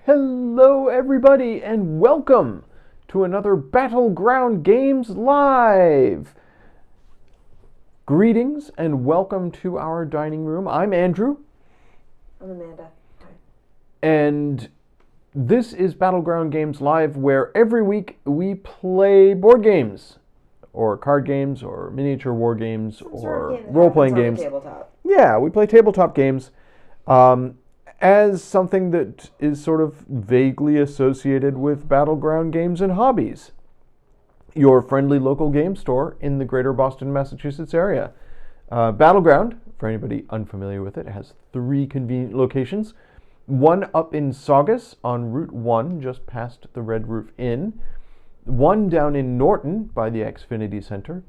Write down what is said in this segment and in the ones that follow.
Hello, everybody, and welcome to another Battleground Games Live. Greetings and welcome to our dining room. I'm Andrew. I'm Amanda. And this is Battleground Games Live, where every week we play board games, or card games, or miniature war games, or role-playing games. Tabletop. Yeah, we play tabletop games. As something that is sort of vaguely associated with Battleground Games and Hobbies, your friendly local game store in the greater Boston, Massachusetts area. Battleground, for anybody unfamiliar with it, has 3 convenient locations. One up in Saugus on Route 1, just past the Red Roof Inn. One down in Norton by the Xfinity Center.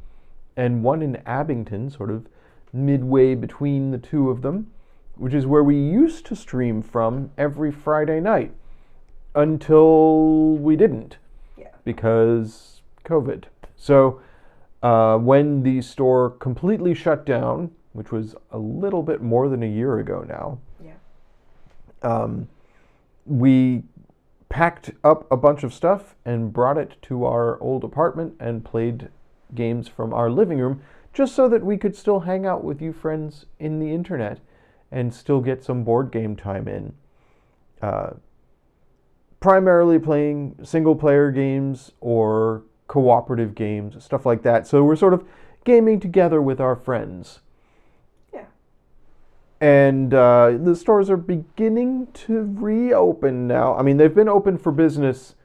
And one in Abington, sort of midway between the two of them, which is where we used to stream from every Friday night until we didn't. Yeah. Because COVID. So when the store completely shut down, which was a little bit more than a year ago now, we packed up a bunch of stuff and brought it to our old apartment and played games from our living room, just so that we could still hang out with you friends in the internet and still get some board game time in. Primarily playing single-player games or cooperative games, stuff like that. So we're sort of gaming together with our friends. Yeah. And the stores are beginning to reopen now. I mean, they've been open for business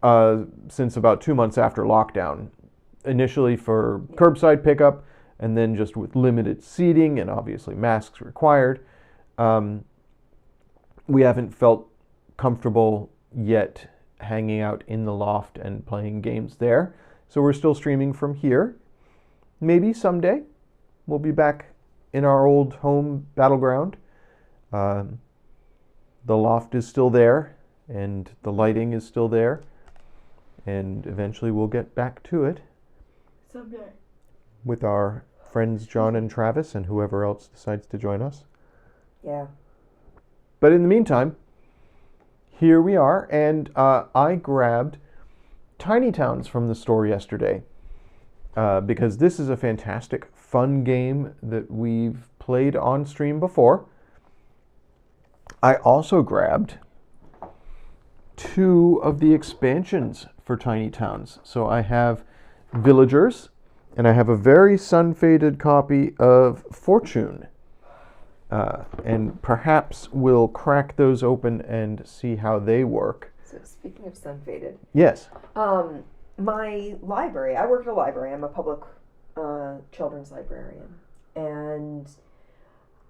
since about 2 months after lockdown. Initially for curbside pickup, and then just with limited seating and obviously masks required. We haven't felt comfortable yet hanging out in the loft and playing games there. So we're still streaming from here. Maybe someday we'll be back in our old home Battleground. The loft is still there and the lighting is still there. And eventually we'll get back to it. Someday. With our friends John and Travis and whoever else decides to join us. Yeah. But in the meantime, here we are, and I grabbed Tiny Towns from the store yesterday because this is a fantastic, fun game that we've played on stream before. I also grabbed 2 of the expansions for Tiny Towns. So I have Villagers, and I have a very sun-faded copy of Fortune. And perhaps we'll crack those open and see how they work. So speaking of sun-faded. Yes. My library, I work at a library. I'm a public children's librarian. And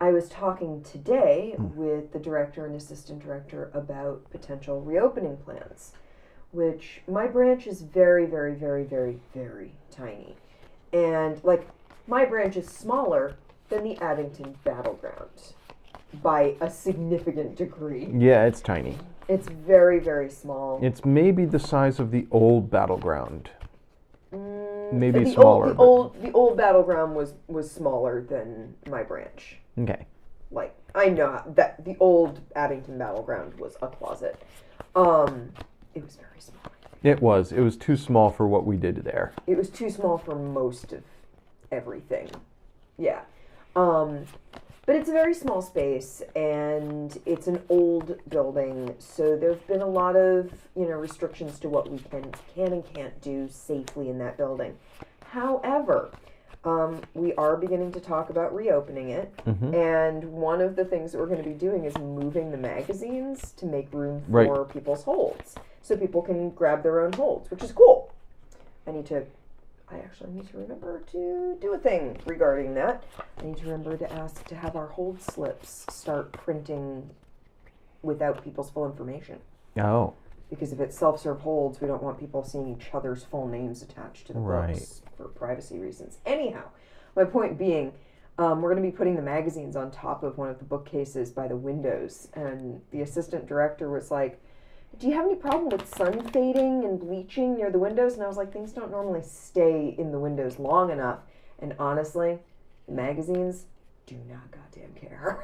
I was talking today with the director and assistant director about potential reopening plans, which my branch is very, very, very, very, very tiny. And, my branch is smaller than the Abington Battleground by a significant degree. Yeah, it's tiny. It's very, very small. It's maybe the size of the old Battleground. Maybe the smaller. The old Battleground was smaller than my branch. Okay. I know that the old Abington Battleground was a closet. It was very small. It was too small for what we did there. It was too small for most of everything. Yeah. But it's a very small space, and it's an old building, so there's been a lot of, restrictions to what we can and can't do safely in that building. However, we are beginning to talk about reopening it, and one of the things that we're going to be doing is moving the magazines to make room for people's holds, so people can grab their own holds, which is cool. I actually need to remember to do a thing regarding that. I need to remember to ask to have our hold slips start printing without people's full information. Oh. Because if it's self-serve holds, we don't want people seeing each other's full names attached to the books for privacy reasons. Anyhow, my point being, we're going to be putting the magazines on top of one of the bookcases by the windows, and the assistant director was like, do you have any problem with sun fading and bleaching near the windows? And I was like, things don't normally stay in the windows long enough. And honestly, the magazines do not goddamn care.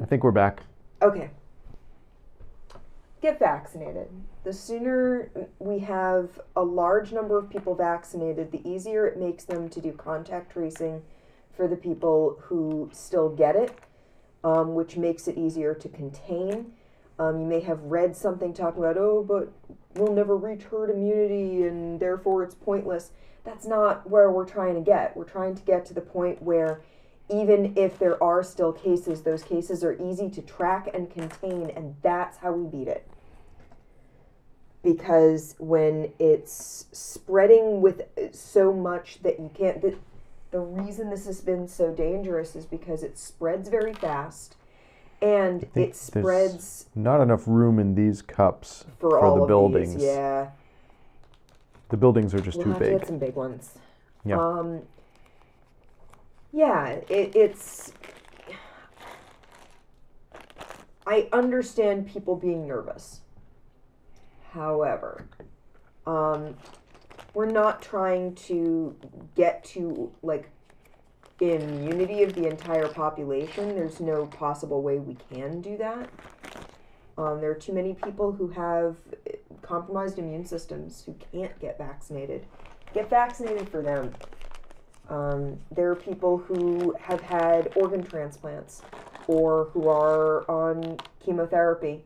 I think we're back. Okay. Get vaccinated. The sooner we have a large number of people vaccinated, the easier it makes them to do contact tracing for the people who still get it, which makes it easier to contain. You may have read something talking about, oh, but we'll never reach herd immunity and therefore it's pointless. That's not where we're trying to get. We're trying to get to the point where even if there are still cases, those cases are easy to track and contain, and that's how we beat it. Because when it's spreading with so much that you can't... The reason this has been so dangerous is because it spreads very fast, and it spreads... not enough room in these cups for all the of buildings. These, yeah. The buildings are just too We'll have big. to get some big ones. Yeah. Yeah, it's... I understand people being nervous. However, we're not trying to get to, like, immunity of the entire population. There's no possible way we can do that. There are too many people who have compromised immune systems who can't get vaccinated. Get vaccinated for them. There are people who have had organ transplants or who are on chemotherapy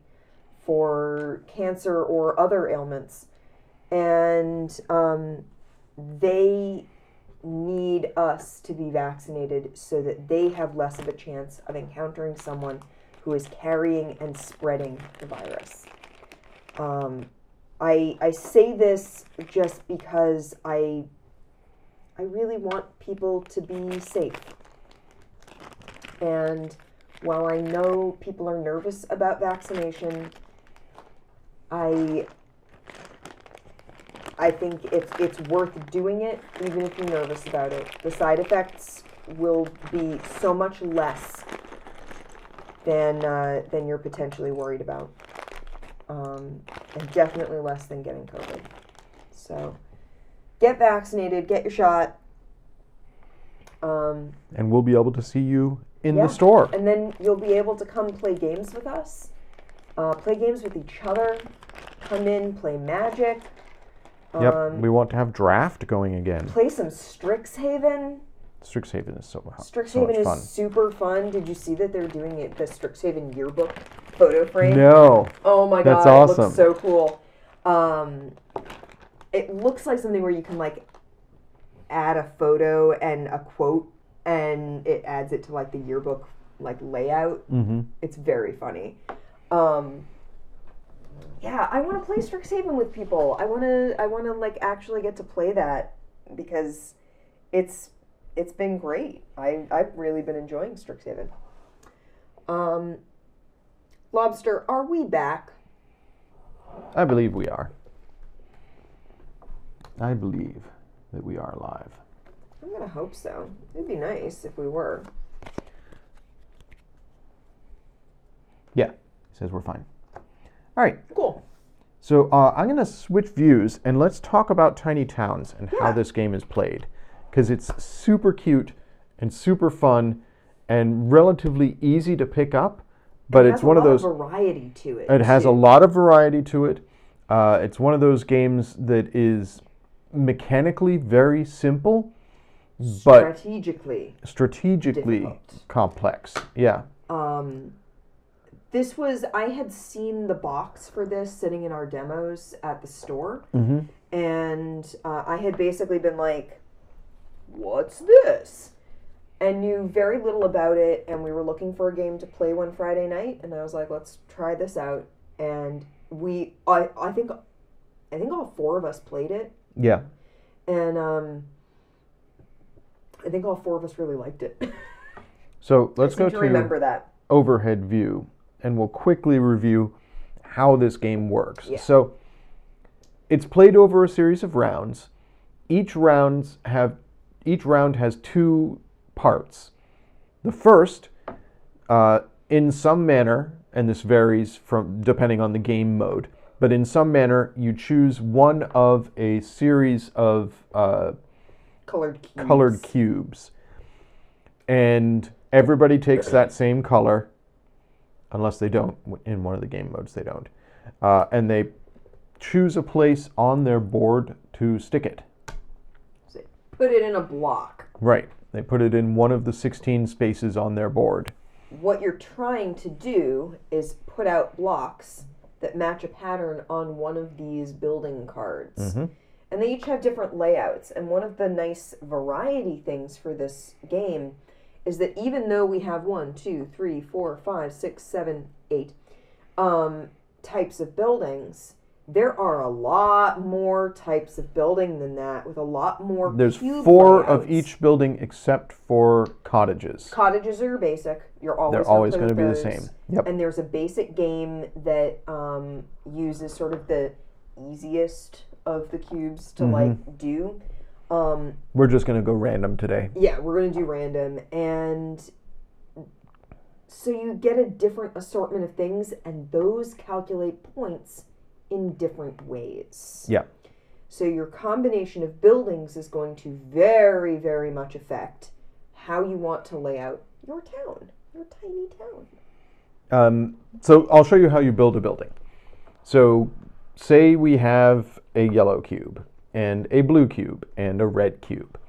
for cancer or other ailments. And they need us to be vaccinated so that they have less of a chance of encountering someone who is carrying and spreading the virus. I say this just because I really want people to be safe. And while I know people are nervous about vaccination, I think it's worth doing it, even if you're nervous about it. The side effects will be so much less than you're potentially worried about, and definitely less than getting COVID. So, get vaccinated, get your shot. And we'll be able to see you in the store. And then you'll be able to come play games with us, play games with each other, come in, play Magic. Yep, we want to have draft going again. Play some Strixhaven. Strixhaven is so much fun. Strixhaven is super fun. Did you see that they're doing it, the Strixhaven yearbook photo frame? No. Oh my god, that's awesome. It looks so cool. It looks like something where you can, like, add a photo and a quote, and it adds it to, like, the yearbook, like, layout. Mm-hmm. It's very funny. Yeah, I want to play Strixhaven with people. I want to like actually get to play that because it's been great. I've really been enjoying Strixhaven. Lobster, are we back? I believe we are. I believe that we are live. I'm gonna hope so. It'd be nice if we were. Yeah, it says we're fine. All right. Cool. So I'm going to switch views and let's talk about Tiny Towns and how this game is played. Because it's super cute and super fun and relatively easy to pick up. But it's one of those... It has a lot of variety to it. It has a lot of variety to it. It's one of those games that is mechanically very simple, but strategically difficult. Complex. Yeah. This was, I had seen the box for this sitting in our demos at the store, and I had basically been like, what's this? And knew very little about it, and we were looking for a game to play one Friday night, and I was like, let's try this out. And I think all four of us played it. Yeah. And I think all four of us really liked it. So let's go to remember that overhead view. And we'll quickly review how this game works. Yeah. So it's played over a series of rounds. Each round has two parts. The first, in some manner, and this varies depending on the game mode, but in some manner you choose one of a series of colored cubes. And everybody takes that same color. Unless they don't. In one of the game modes, they don't. And they choose a place on their board to stick it. So put it in a block. Right. They put it in one of the 16 spaces on their board. What you're trying to do is put out blocks that match a pattern on one of these building cards. Mm-hmm. And they each have different layouts. And one of the nice variety things for this game is that even though we have 1, 2, 3, 4, 5, 6, 7, 8 types of buildings, there are a lot more types of building than that, with a lot more There's cube 4 layouts. of each building except for cottages. Cottages are basic. They're always going to be the same. Yep. And there's a basic game that uses sort of the easiest of the cubes to like do. We're just going to go random today. Yeah, we're going to do random. And so you get a different assortment of things, and those calculate points in different ways. Yeah. So your combination of buildings is going to very, very much affect how you want to lay out your town, your tiny town. So I'll show you how you build a building. So say we have a yellow cube and a blue cube and a red cube.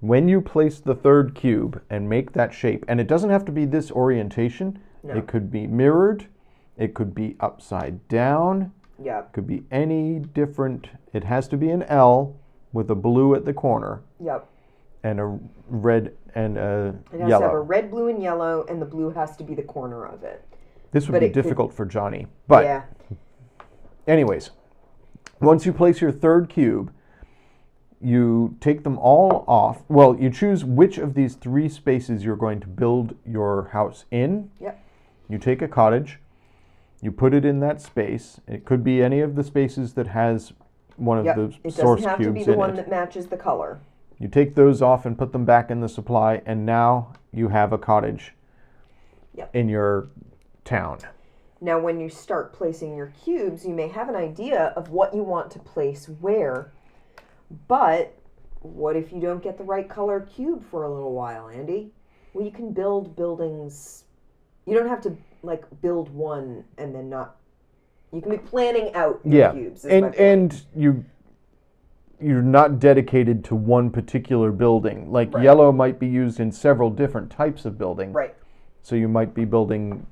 When you place the third cube and make that shape, and it doesn't have to be this orientation, No. It could be mirrored, it could be upside down, Yeah. it could be any different. It has to be an L with a blue at the corner Yep. and a red and a It has yellow. to have a red, blue, and yellow, and the blue has to be the corner of it. This would but be it could- difficult for Johnny. But yeah. anyways, once you place your third cube, you take them all off. Well, you choose which of these 3 spaces you're going to build your house in. Yep. You take a cottage, you put it in that space. It could be any of the spaces that has one of Yep. the It source doesn't have to cubes be the in one it. that matches the color. You take those off and put them back in the supply, and now you have a cottage Yep. in your town. Now, when you start placing your cubes, you may have an idea of what you want to place where. But what if you don't get the right color cube for a little while, Andy? Well, you can build buildings. You don't have to like build one and then not. You can be planning out your cubes. Is my point. And you're not dedicated to one particular building. Like Right. yellow might be used in several different types of building. Right. So you might be building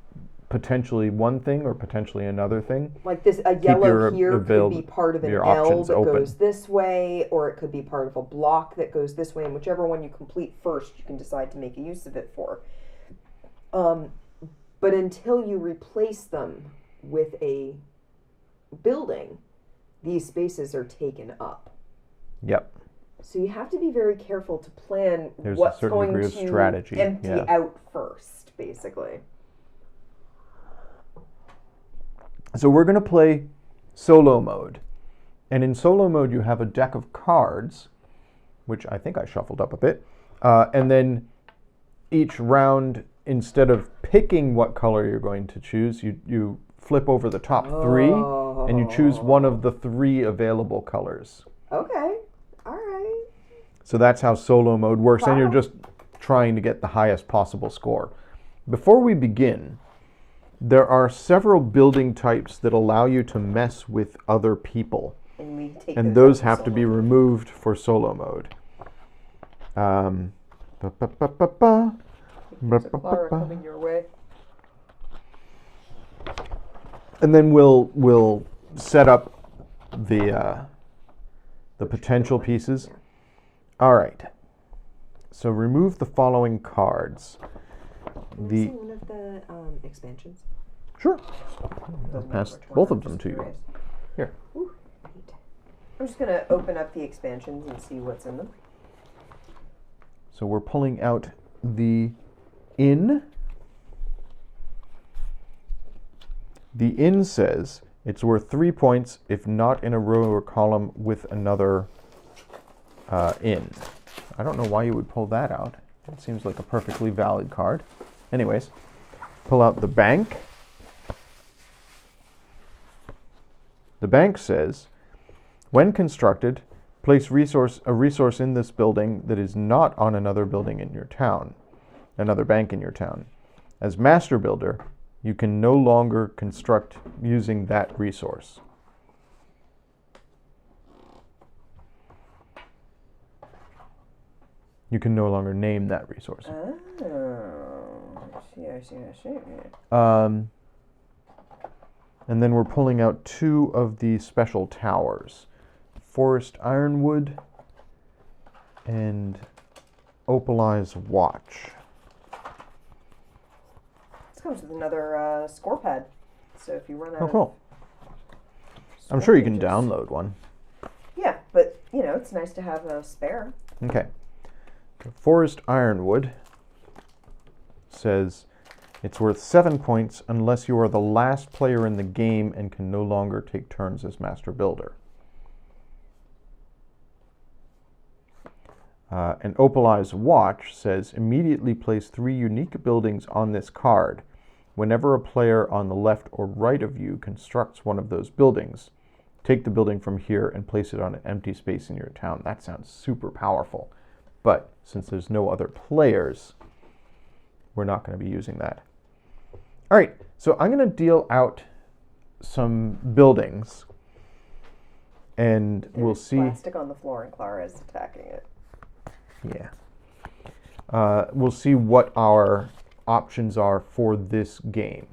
potentially one thing or potentially another thing. Like this, a yellow your here could be part of an your L options that open. goes this way, or it could be part of a block that goes this way, and whichever one you complete first, you can decide to make a use of it for. But until you replace them with a building, these spaces are taken up. Yep. So you have to be very careful to plan There's a what's certain going degree to of strategy, empty yeah. out first, basically. So we're going to play solo mode. And in solo mode, you have a deck of cards, which I think I shuffled up a bit. And then each round, instead of picking what color you're going to choose, you flip over the top 3, and you choose one of the 3 available colors. Okay. All right. So that's how solo mode works, and you're Wow. just trying to get the highest possible score. Before we begin, there are several building types that allow you to mess with other people, And we take and those those out have for to be solo. removed for solo mode. Ba, ba, ba, ba, ba. There's a Clara coming your way. And then we'll set up the potential pieces. All right. So remove the following cards. Can I see one of the expansions? Sure. I'll Doesn't pass matter which one, both I'm of them just to you. curious. Here. Ooh, neat. I'm just going to open up the expansions and see what's in them. So we're pulling out the inn. The inn says it's worth 3 points if not in a row or column with another inn. I don't know why you would pull that out. It seems like a perfectly valid card. Anyways, pull out the bank. The bank says, when constructed, place a resource in this building that is not on another building in your town, another bank in your town. As master builder, you can no longer construct using that resource. You can no longer name that resource. I see. And then we're pulling out 2 of the special towers. Forest Ironwood and Opalize Watch. This comes with another score pad. So if you run out Oh, of cool. I'm score sure you can pages- download one. Yeah, but it's nice to have a spare. Okay. Forest Ironwood says it's worth 7 points unless you are the last player in the game and can no longer take turns as master builder. And Opalize Watch says immediately place 3 unique buildings on this card. Whenever a player on the left or right of you constructs one of those buildings, take the building from here and place it on an empty space in your town. That sounds super powerful. But since there's no other players, we're not going to be using that. All right, so I'm going to deal out some buildings, and we'll see. Plastic on the floor, and Clara is attacking it. Yeah. We'll see what our options are for this game.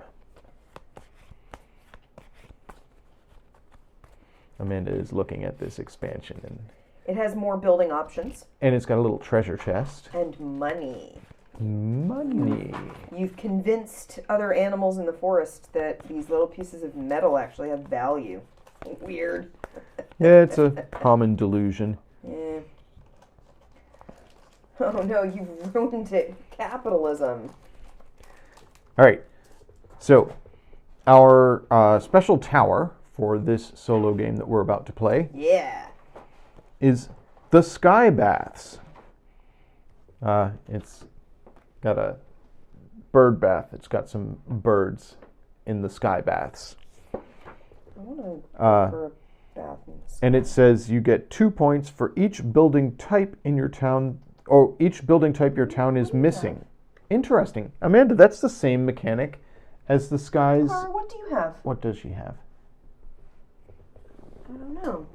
Amanda is looking at this expansion, and it has more building options. And it's got a little treasure chest. And money. Money. You've convinced other animals in the forest that these little pieces of metal actually have value. Weird. Yeah, it's a common delusion. Yeah. Oh no, you've ruined it. Capitalism. All right. So, our special tower for this solo game that we're about to play is the Sky Baths. It's got a bird bath. It's got some birds in the Sky Baths. I want to go for a bath. And it says you get 2 points for each building type in your town, or each building type your town is missing. Interesting. Amanda, that's the same mechanic as the Skies. What do you have? What does she have? I don't know.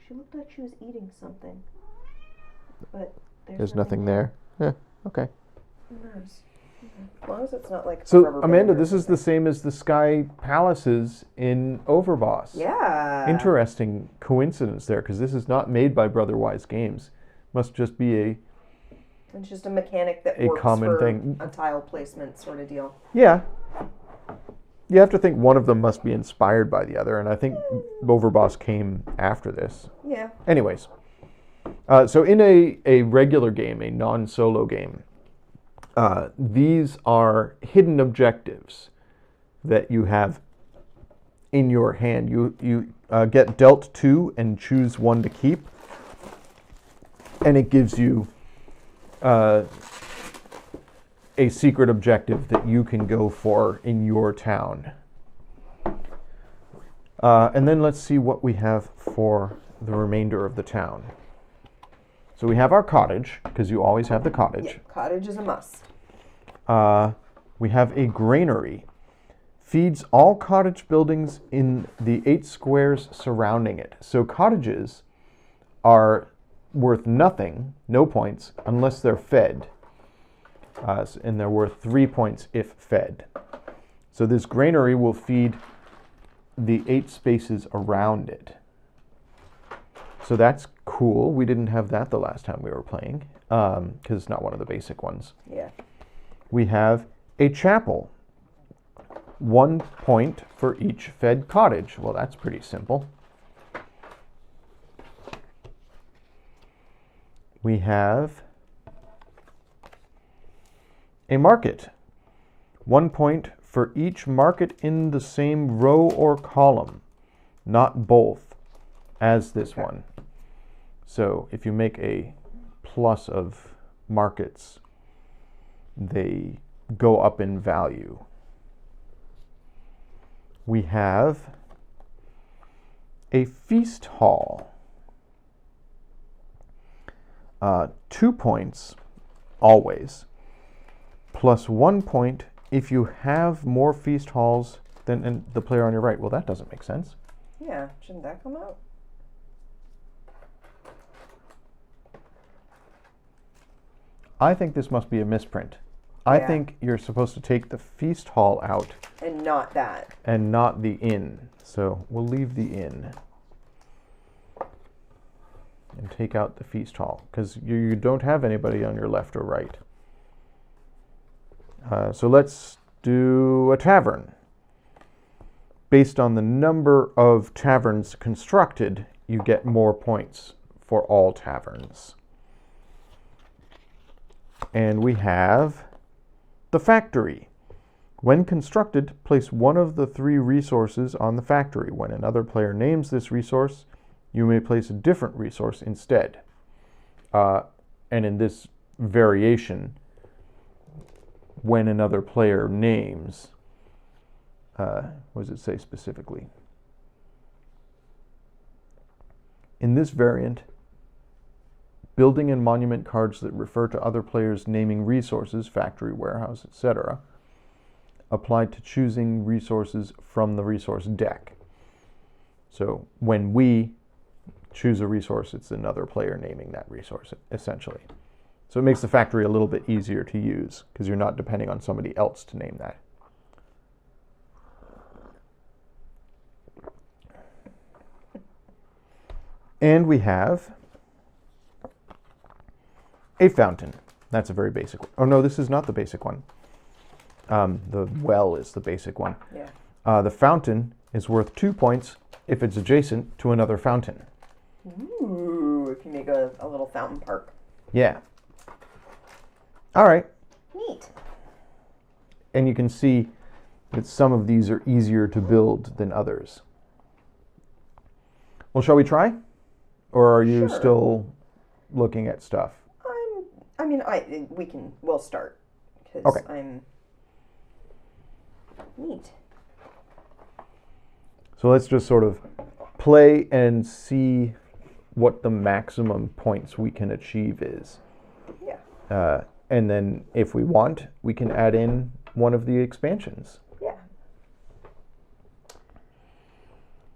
She looked like she was eating something. But there's nothing there. Yeah, okay. Who knows? As long as it's not like so, Amanda, this is the same as the Sky Palaces in Overboss. Yeah. Interesting coincidence there, because this is not made by Brotherwise Games. Must just be it's just a mechanic that a works common for thing. A tile placement sort of deal. Yeah. You have to think one of them must be inspired by the other, and I think Overboss came after this. Yeah. Anyways, so in a regular game, a non-solo game, these are hidden objectives that you have in your hand. You get dealt 2 and choose 1 to keep, and it gives you a secret objective that you can go for in your town. And then let's see what we have for the remainder of the town. So we have our cottage, because you always have the cottage. Yeah, cottage is a must. We have a granary. Feeds all cottage buildings in the 8 squares surrounding it. So cottages are worth nothing, no points, unless they're fed. And they're worth 3 points if fed. So this granary will feed the 8 spaces around it. So that's cool. We didn't have that the last time we were playing, because it's not one of the basic ones. Yeah. We have a chapel. 1 point for each fed cottage. Well, that's pretty simple. We have a market. 1 point for each market in the same row or column, not both, as this one. So if you make a plus of markets, they go up in value. We have a feast hall. 2 points always, plus 1 point if you have more feast halls than the player on your right. Well, that doesn't make sense. Yeah, shouldn't that come out? I think this must be a misprint. I think you're supposed to take the feast hall out. And not that. And not the inn. So we'll leave the inn. And take out the feast hall, because you don't have anybody on your left or right. So let's do a tavern. Based on the number of taverns constructed, you get more points for all taverns. And we have the factory. When constructed, place one of the 3 resources on the factory. When another player names this resource, you may place a different resource instead. And in this variation, when another player names. What does it say specifically? In this variant, building and monument cards that refer to other players naming resources, factory, warehouse, etc., apply to choosing resources from the resource deck. So when we choose a resource, it's another player naming that resource, essentially. So it makes the factory a little bit easier to use because you're not depending on somebody else to name that. And we have a fountain. That's a very basic one. Oh no, this is not the basic one. The well is the basic one. Yeah. The fountain is worth 2 points if it's adjacent to another fountain. Ooh, if you make a little fountain park. Yeah. All right. Neat. And you can see that some of these are easier to build than others. Well, shall we try? Or are you still looking at stuff? We'll start. Okay. Neat. So let's just sort of play and see what the maximum points we can achieve is. Yeah. And then if we want, we can add in one of the expansions. Yeah.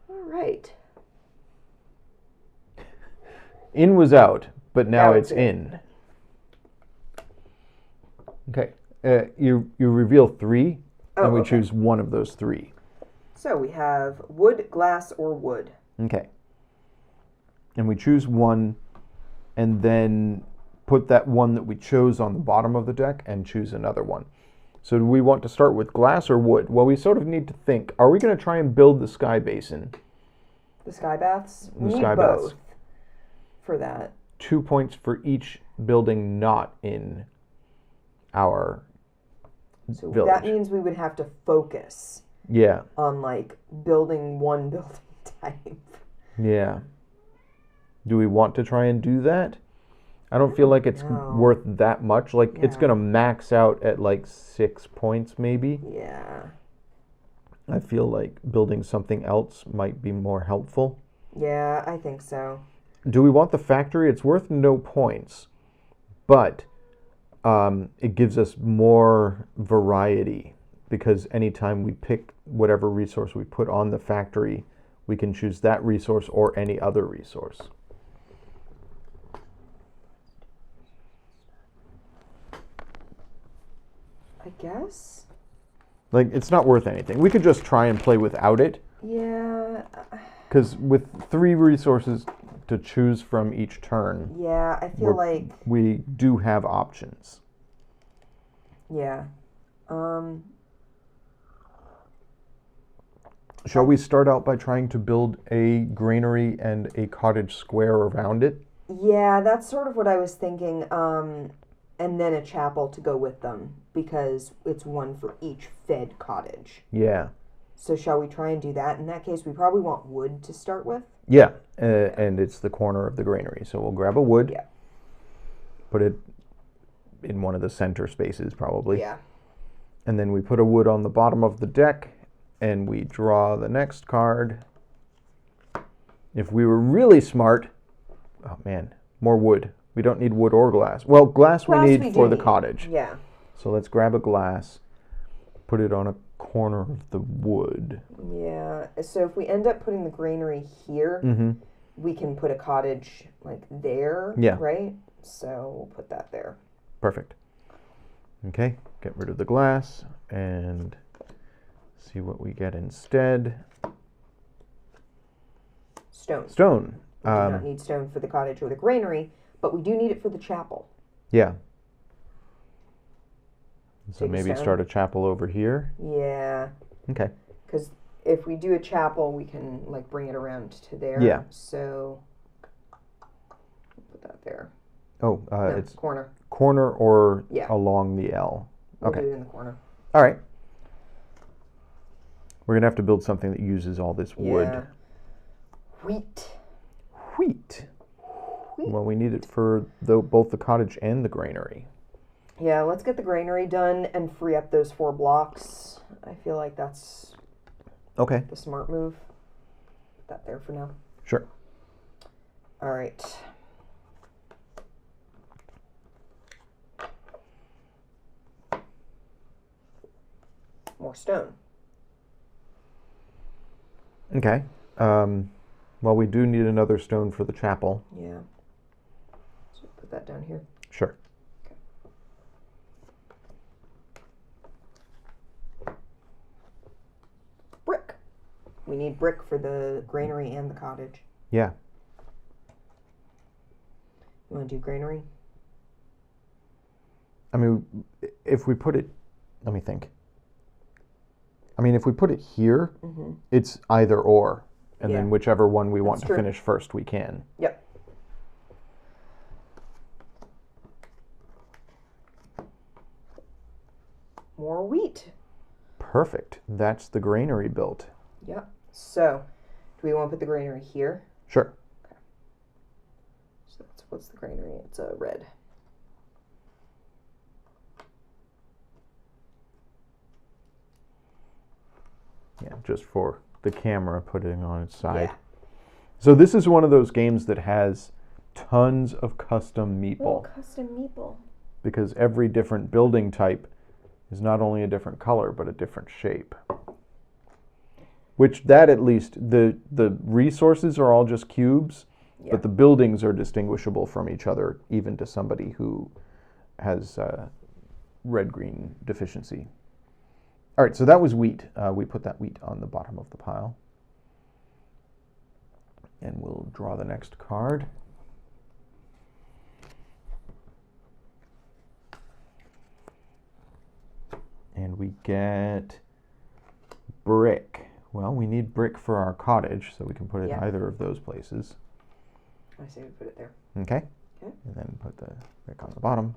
All right. In was out, but now it's in. Okay. You reveal 3, and we choose one of those 3. So we have wood, glass, or wood. Okay. And we choose one, and then put that one that we chose on the bottom of the deck and choose another one. So do we want to start with glass or wood? Well, we sort of need to think. Are we going to try and build the sky basin? The sky baths? The sky baths. For that. 2 points for each building not in our village. That means we would have to focus. Yeah. On like building one building type. Yeah. Do we want to try and do that? I don't feel like it's worth that much. Like it's going to max out at like 6 points maybe. Yeah. I feel like building something else might be more helpful. Yeah, I think so. Do we want the factory? It's worth no points, but it gives us more variety because anytime we pick whatever resource we put on the factory, we can choose that resource or any other resource. I guess. Like, it's not worth anything. We could just try and play without it. Yeah. Because with 3 resources to choose from each turn. Yeah, I feel like we do have options. Yeah. Shall we start out by trying to build a granary and a cottage square around it? Yeah, that's sort of what I was thinking. And then a chapel to go with them because it's one for each fed cottage. Yeah. So shall we try and do that? In that case, we probably want wood to start with. Yeah, and it's the corner of the granary. So we'll grab a wood, put it in one of the center spaces probably. Yeah. And then we put a wood on the bottom of the deck, and we draw the next card. If we were really smart, oh man, more wood. We don't need wood or glass. Well, glass we need for the cottage. Yeah. So let's grab a glass, put it on a corner of the wood. Yeah. So if we end up putting the granary here, we can put a cottage like there, right? So we'll put that there. Perfect. Okay, get rid of the glass and see what we get instead. Stone. Stone. We do not need stone for the cottage or the granary, but we do need it for the chapel. Yeah. So maybe start a chapel over here. Yeah. Okay. Because if we do a chapel, we can like bring it around to there. Yeah. So put that there. Oh, No, it's corner. Corner or along the L. We'll Okay. do it in the corner. All right. We're gonna have to build something that uses all this wood. Yeah. Wheat. Wheat. Well, we need it for both the cottage and the granary. Yeah, let's get the granary done and free up those 4 blocks. I feel like that's Okay. the smart move. Put that there for now. Sure. All right. More stone. Okay. Well, we do need another stone for the chapel. Yeah. So put that down here. Sure. Brick. We need brick for the granary and the cottage. Yeah. You want to do granary? I mean, if we put it, let me think. I mean, if we put it here, it's either or. And then whichever one we want to finish first, we can. Yep. More wheat. Perfect. That's the granary built. Yep. So, do we want to put the granary here? Sure. Okay. So what's the granary? It's a red. Yeah, just for the camera putting on its side. Yeah. So this is one of those games that has tons of custom meeple. Oh, custom meeple. Because every different building type is not only a different color, but a different shape. Which that at least, the resources are all just cubes, but the buildings are distinguishable from each other, even to somebody who has red-green deficiency. All right, so that was wheat. We put that wheat on the bottom of the pile. And we'll draw the next card. And we get brick. Well, we need brick for our cottage, so we can put it in either of those places. I say we put it there. Okay. Okay. And then put the brick on the bottom.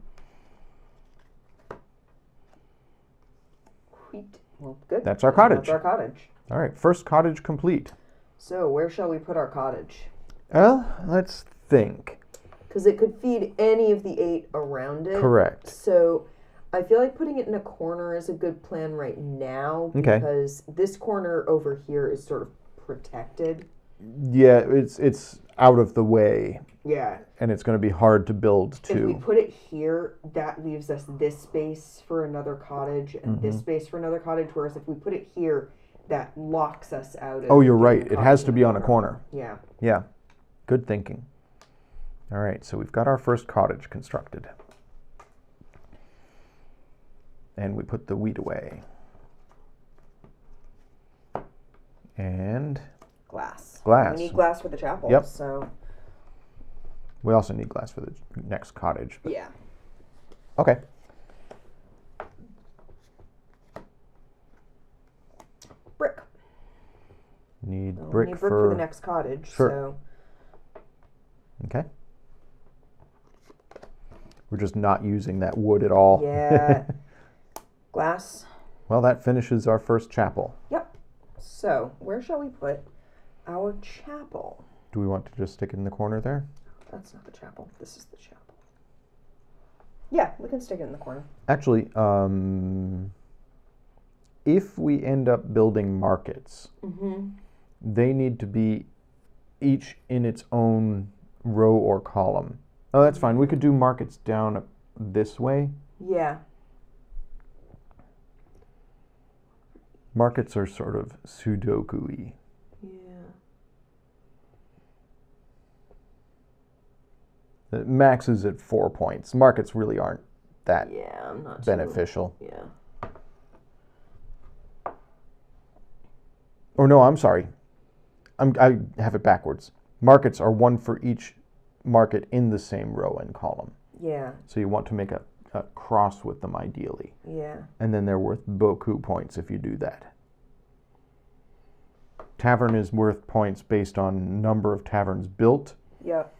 Wheat. Well, good. That's our cottage. That's our cottage. All right, first cottage complete. So, where shall we put our cottage? Well, let's think. Because it could feed any of the 8 around it. Correct. So, I feel like putting it in a corner is a good plan right now. Because this corner over here is sort of protected. Yeah, it's out of the way. Yeah. And it's going to be hard to build too. If we put it here, that leaves us this space for another cottage and this space for another cottage. Whereas if we put it here, that locks us out of... Oh, you're right. It has to be on a corner. Yeah. Yeah. Good thinking. All right, so we've got our first cottage constructed. And we put the wheat away. And... Glass. Glass. We need glass for the chapel. Yep. So... We also need glass for the next cottage. Yeah. Okay. Brick. Need Well, brick, we need brick for the next cottage. Sure. So... Okay. We're just not using that wood at all. Yeah. Glass. Well, that finishes our first chapel. Yep. So, where shall we put our chapel? Do we want to just stick it in the corner there? That's not the chapel. This is the chapel. Yeah, we can stick it in the corner. Actually, if we end up building markets, they need to be each in its own row or column. Oh, that's fine. We could do markets down this way. Yeah. Markets are sort of Sudoku-y. Yeah. The max is at 4 points. Markets really aren't that I'm not beneficial. Yeah. Or no, I'm sorry. I have it backwards. Markets are 1 for each market in the same row and column. Yeah. So you want to make a cross with them ideally. Yeah. And then they're worth beaucoup points if you do that. Tavern is worth points based on number of taverns built. Yep.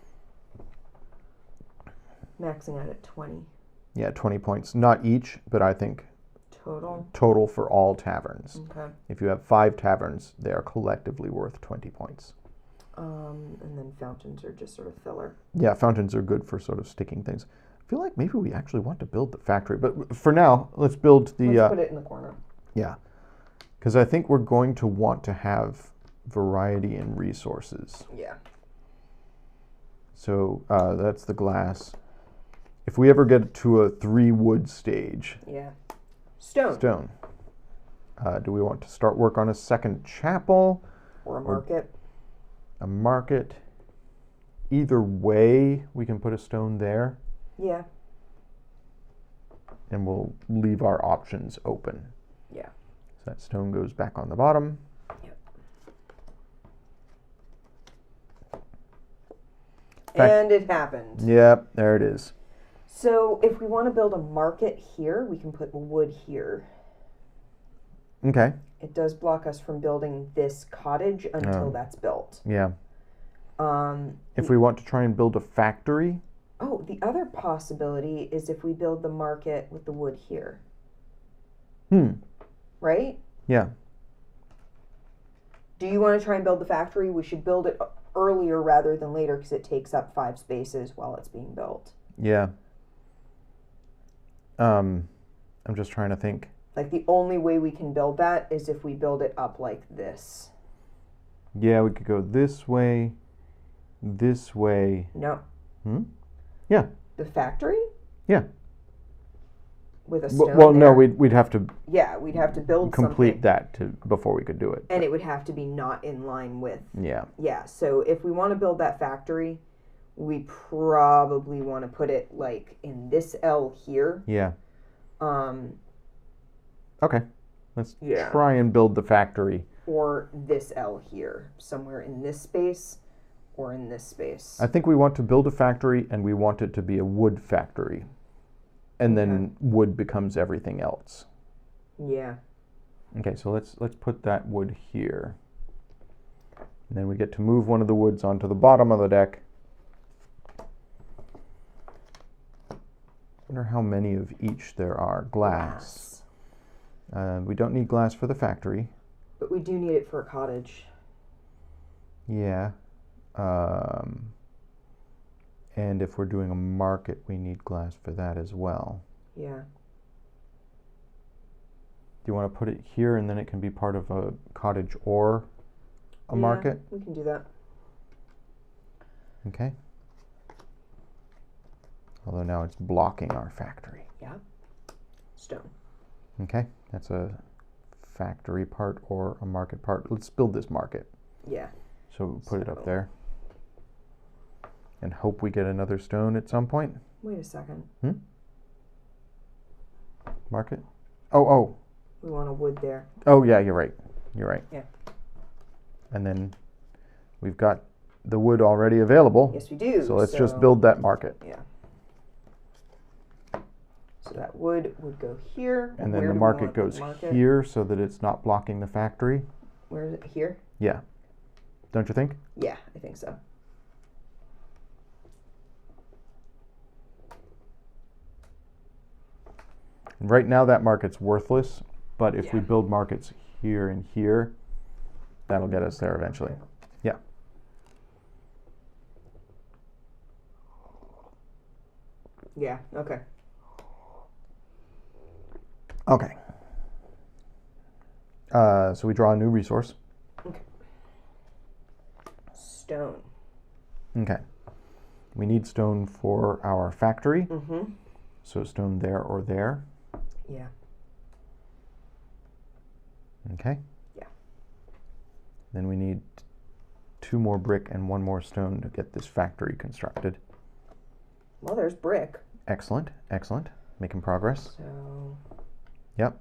Maxing out at 20. Yeah, 20 points. Not each, but I think total for all taverns. Okay. If you have 5 taverns, they are collectively worth 20 points. And then fountains are just sort of filler. Yeah, fountains are good for sort of sticking things. feel like maybe we actually want to build the factory, but for now, let's build the. Let's put it in the corner. Yeah, because I think we're going to want to have variety in resources. Yeah. So that's the glass. If we ever get to a 3 wood stage. Yeah. Stone. Do we want to start work on a second chapel? Or a market? A market. Either way, we can put a stone there. Yeah. And we'll leave our options open. Yeah. So that stone goes back on the bottom. Yep. Back. And it happened. Yep, there it is. So if we want to build a market here, we can put wood here. Okay. It does block us from building this cottage until that's built. Yeah. If we want to try and build a factory. Oh, the other possibility is if we build the market with the wood here. Right? Yeah. Do you want to try and build the factory? We should build it earlier rather than later because it takes up 5 spaces while it's being built. Yeah. I'm just trying to think. Like the only way we can build that is if we build it up like this. Yeah, we could go this way. No. Yeah. The factory? Yeah. With a stone Well, there. no, we'd have to we'd have to build complete something. that before we could do it. And it would have to be not in line with. Yeah. Yeah, so if we want to build that factory, we probably want to put it like in this L here. Yeah. Okay. Let's Yeah. try and build the factory. Or this L here, somewhere in this space or in this space. I think we want to build a factory and we want it to be a wood factory. And then wood becomes everything else. Yeah. Okay, so let's put that wood here. And then we get to move one of the woods onto the bottom of the deck. Wonder how many of each there are. Glass. We don't need glass for the factory. But we do need it for a cottage. Yeah. And if we're doing a market, we need glass for that as well. Yeah. Do you want to put it here and then it can be part of a cottage or a market? We can do that. Okay. Although now it's blocking our factory. Yeah. Stone. Okay, that's a factory part or a market part. Let's build this market. Yeah. So we'll put it up there. And hope we get another stone at some point. Wait a second. Market? Oh. We want a wood there. Oh, yeah, you're right. Yeah. And then we've got the wood already available. Yes, we do. So let's just build that market. Yeah. So that wood would go here. And then Where the do we market want goes market? here so that it's not blocking the factory. Where is it? Here? Yeah. Don't you think? Yeah, I think so. Right now that market's worthless, but if we Yeah. build markets here and here, that'll get us there eventually. Yeah. Yeah, okay. Okay. So we draw a new resource. Okay. Stone. Okay. We need stone for our factory. Mm-hmm. So stone there or there. Yeah. Okay. Yeah. Then we need 2 more brick and 1 more stone to get this factory constructed. Well, there's brick. Excellent. Making progress. So Yep.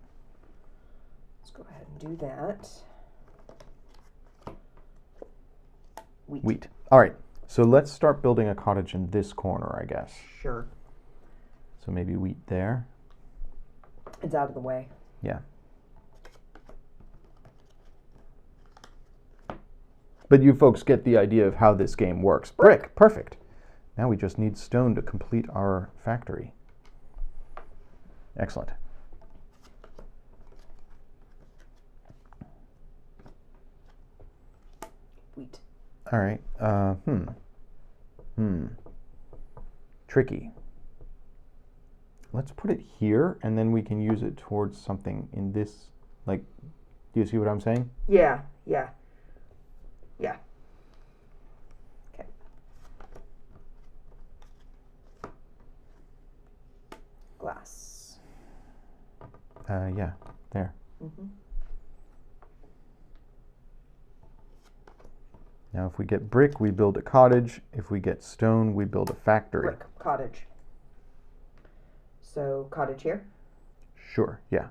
let's go ahead and do that. Wheat. All right. So let's start building a cottage in this corner, I guess. Sure. So maybe wheat there. It's out of the way. Yeah. But you folks get the idea of how this game works. Brick. Perfect. Now we just need stone to complete our factory. Excellent. Wheat. All right. Tricky. let's put it here, and then we can use it towards something in this, like, do you see what I'm saying? Yeah, yeah. Yeah. Okay. Glass. Yeah, there. Mm-hmm. Now, if we get brick, we build a cottage. If we get stone, we build a factory. Brick, cottage. So, cottage here? Sure, yeah.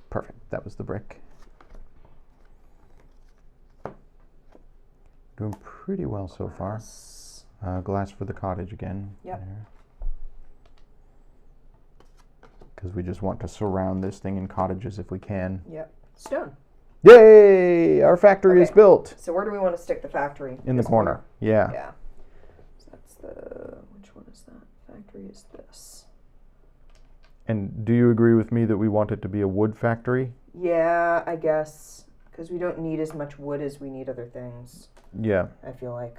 Perfect, that was the brick. Doing pretty well so far. Glass for the cottage again. Yep. Because we just want to surround this thing in cottages if we can. Yep. Stone. Yay! Our factory is built. So where do we want to stick the factory? In the corner. Yeah. Yeah. So that's which one is that? Factory is this. And do you agree with me that we want it to be a wood factory? Yeah, I guess. Because we don't need as much wood as we need other things. Yeah. I feel like.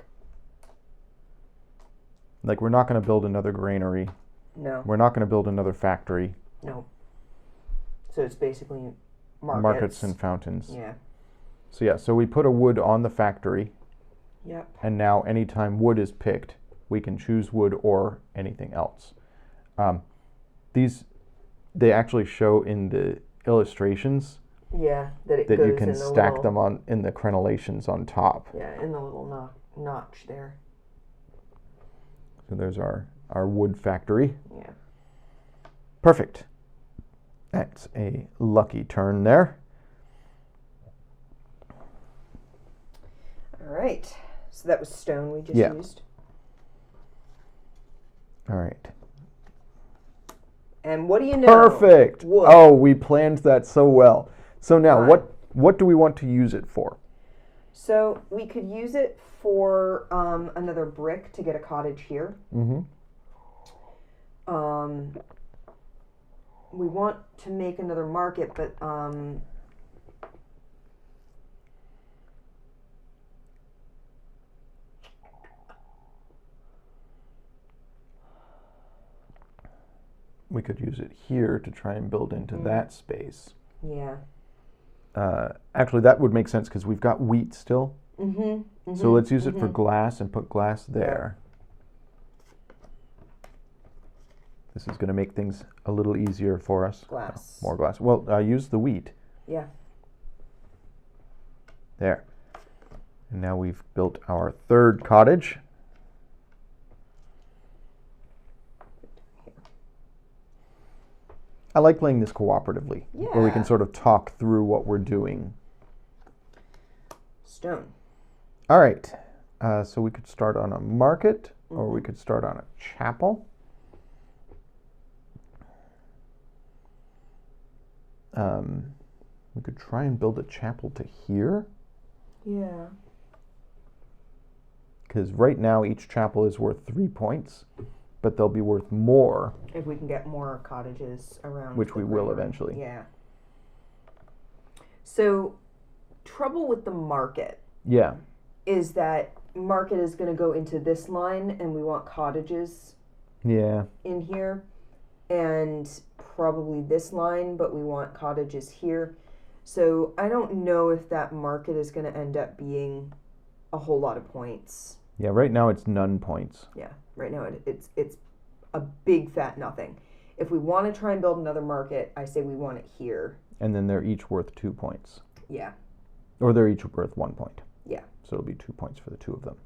Like, we're not going to build another granary. No. We're not going to build another factory. No. So it's basically Markets and fountains. Yeah. So yeah, so we put a wood on the factory. Yep. And now anytime wood is picked, we can choose wood or anything else. They actually show in the illustrations Yeah, that that you goes can in the stack little, them in the crenellations on top. Yeah, in the little notch there. So there's our wood factory. Yeah. Perfect. That's a lucky turn there. All right. So that was stone we just used. All right. And what do you know? Perfect. Wood. Oh, we planned that so well. So now, Fine. what do we want to use it for? So we could use it for another brick to get a cottage here. Mm-hmm. We want to make another market, but We could use it here to try and build into that space. Yeah. Actually, that would make sense because we've got wheat still. Mm-hmm. Mm-hmm. So let's use it for glass and put glass there. This is going to make things a little easier for us. Glass. More glass. Well, use the wheat. Yeah. There. And now we've built our third cottage. I like playing this cooperatively, where we can sort of talk through what we're doing. Stone. All right. So we could start on a market, or we could start on a chapel. We could try and build a chapel to here. Yeah. Because right now each chapel is worth 3 points, but they'll be worth more. If we can get more cottages around. Which we will eventually. Yeah. So, trouble with the market. Yeah. Is that market is going to go into this line, and we want cottages. Yeah. In here, and probably this line, but we want cottages here. So I don't know if that market is going to end up being a whole lot of points. Yeah, right now it's none points. Yeah, right now it's a big fat nothing. If we want to try and build another market, I say we want it here. And then they're each worth 2 points. Yeah. Or they're each worth 1 point. Yeah. So it'll be 2 points for the two of them.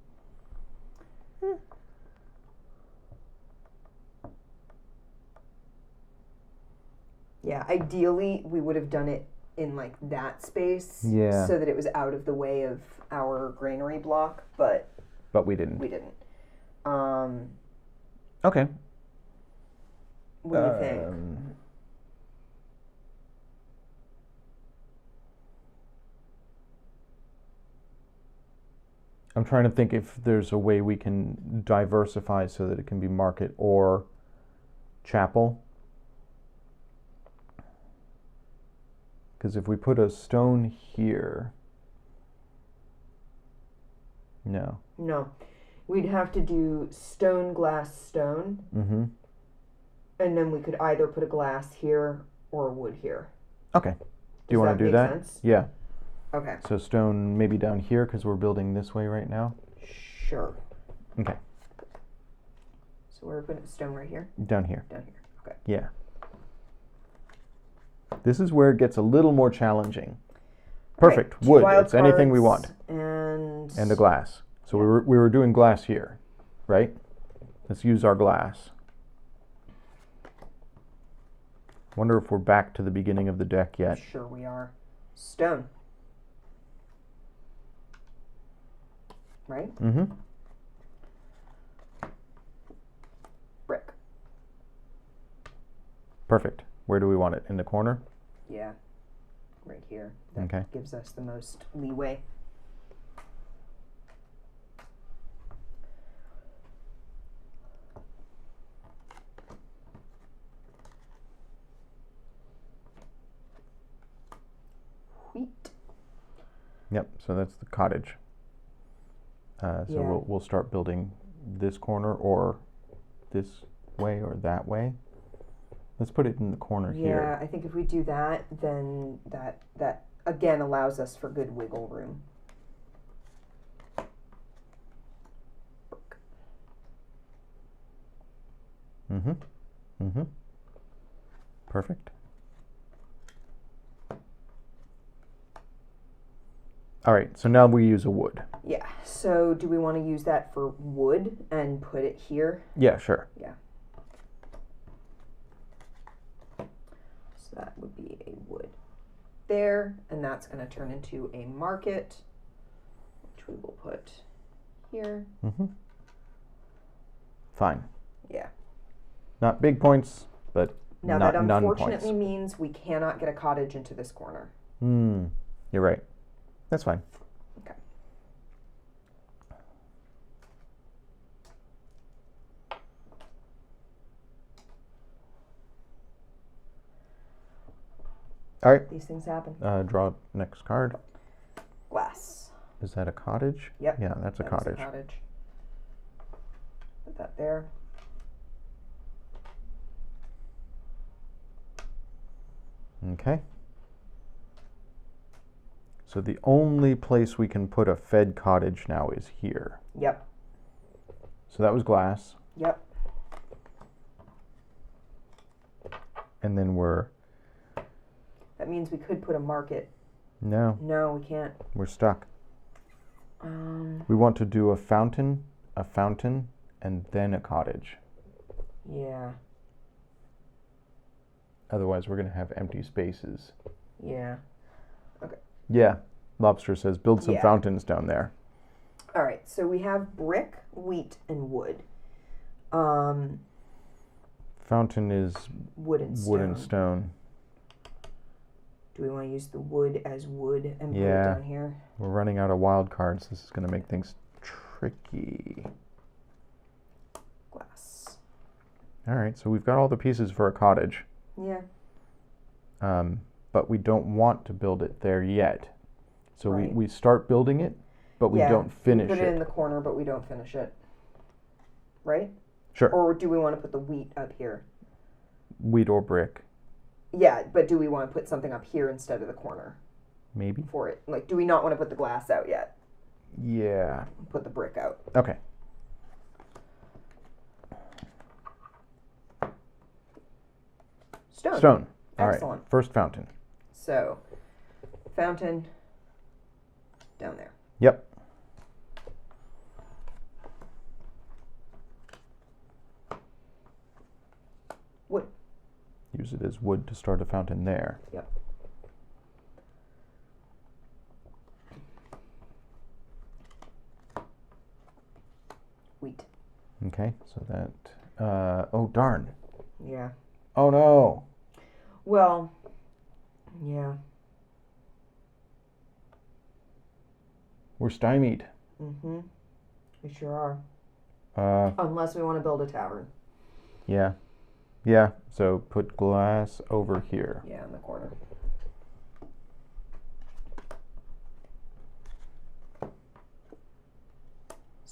Yeah, ideally we would have done it in like that space. Yeah. So that it was out of the way of our granary block, but we didn't. We didn't. Okay. What do you think? I'm trying to think if there's a way we can diversify so that it can be market or chapel. Because if we put a stone here, No. No. We'd have to do stone, glass, stone. Mm-hmm. And then we could either put a glass here or a wood here. Okay. Do you want to do that? Sense? Yeah. Okay. So stone maybe down here because we're building this way right now? Sure. Okay. So we're putting stone right here? Down here. Down here. Okay. Yeah. This is where it gets a little more challenging. Perfect. Right. Wood. It's anything we want. And a glass. So we were doing glass here, right? Let's use our glass. Wonder if we're back to the beginning of the deck yet. Sure we are. Stone. Right? Mm-hmm. Brick. Perfect. Where do we want it? In the corner? Yeah. Right here. That Okay. gives us the most leeway. Wheat. Yep. So that's the cottage. So Yeah. we'll start building this corner or this way or that way. Let's put it in the corner Yeah, here. I think if we do that, then that again allows us for good wiggle room. Mm-hmm. Mm-hmm. Perfect. All right, so now we use a wood. Yeah, so do we want to use that for wood and put it here? Yeah, sure. Yeah. So that would be a wood there, and that's going to turn into a market, which we will put here. Mm-hmm. Fine. Yeah. Not big points, but Now not that none points. unfortunately means we cannot get a cottage into this corner. You're right. That's fine. Okay. All right. These things happen. Draw next card. Glass. Is that a cottage? Yep. Yeah, that's a That is cottage. cottage. Put that there. Okay. So the only place we can put a fed cottage now is here. Yep. So that was glass. Yep. And then we're... That means we could put a market. No, No, we can't. we're stuck. We want to do a fountain, and then a cottage. Yeah. Otherwise, we're going to have empty spaces. Yeah. Yeah, Lobster says build some Yeah. fountains down there. All right. So we have brick, wheat, and wood. Fountain is Wood and stone. wood and stone. Do we want to use the wood as wood and put it Yeah. down here? We're running out of wild cards. This is going to make things tricky. Glass. All right, so we've got all the pieces for a cottage, Yeah. but we don't want to build it there yet. So Right. we start building it, but we Yeah, don't finish we put it in it. the corner, but we don't finish it. Right? Sure. Or do we want to put the wheat up here? Wheat or brick, Yeah, but do we want to put something up here instead of the corner maybe? for it? Like, do we not want to put the glass out yet? Yeah. Put the brick out. Okay. Stone. Stone. All Excellent. right. First fountain. So, fountain down there. Yep. Wood. Use it as wood to start a fountain there. Yep. Wheat. Okay, so that... oh, darn. Yeah. Oh, no. Well, yeah. We're stymied. Mm-hmm. We sure are. Unless we want to build a tavern. Yeah. Yeah, so put glass over here. Yeah, in the corner.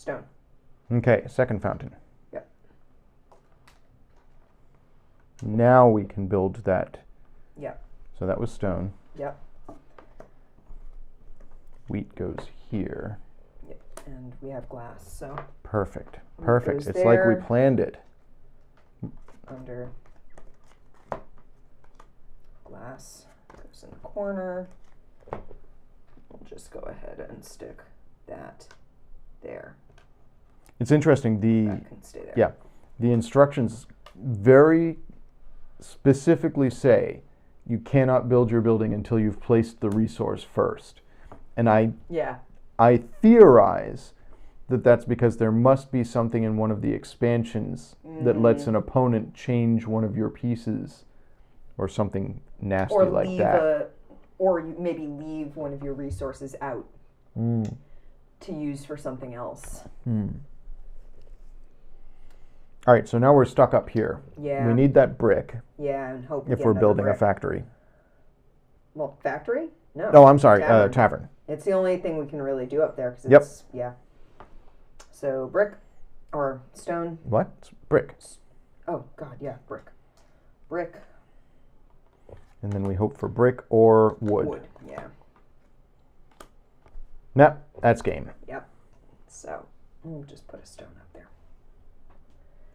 Stone. Okay, second fountain. Yep. Now we can build that. Yep. So that was stone. Yep. Wheat goes here. Yep. And we have glass, so. Perfect. Wheat Perfect. goes It's like we there. planned it. Under glass goes in the corner. We'll just go ahead and stick that there. It's interesting. That can stay there. Yeah, the instructions very specifically say you cannot build your building until you've placed the resource first. And I theorize that that's because there must be something in one of the expansions that lets an opponent change one of your pieces or something nasty or like leave that. Or you maybe leave one of your resources out to use for something else. All right, so now we're stuck up here. Yeah. We need that brick Yeah, and hope we if get we're another building brick. a factory. Well, factory? No. Oh, I'm sorry, Tavern. tavern. It's the only thing we can really do up there because Yep. it's yeah. So brick or stone. What? It's brick. Oh God, yeah, brick. Brick. And then we hope for brick or wood. Wood. Yeah. Nah, that's game. Yep. So we'll just put a stone up there.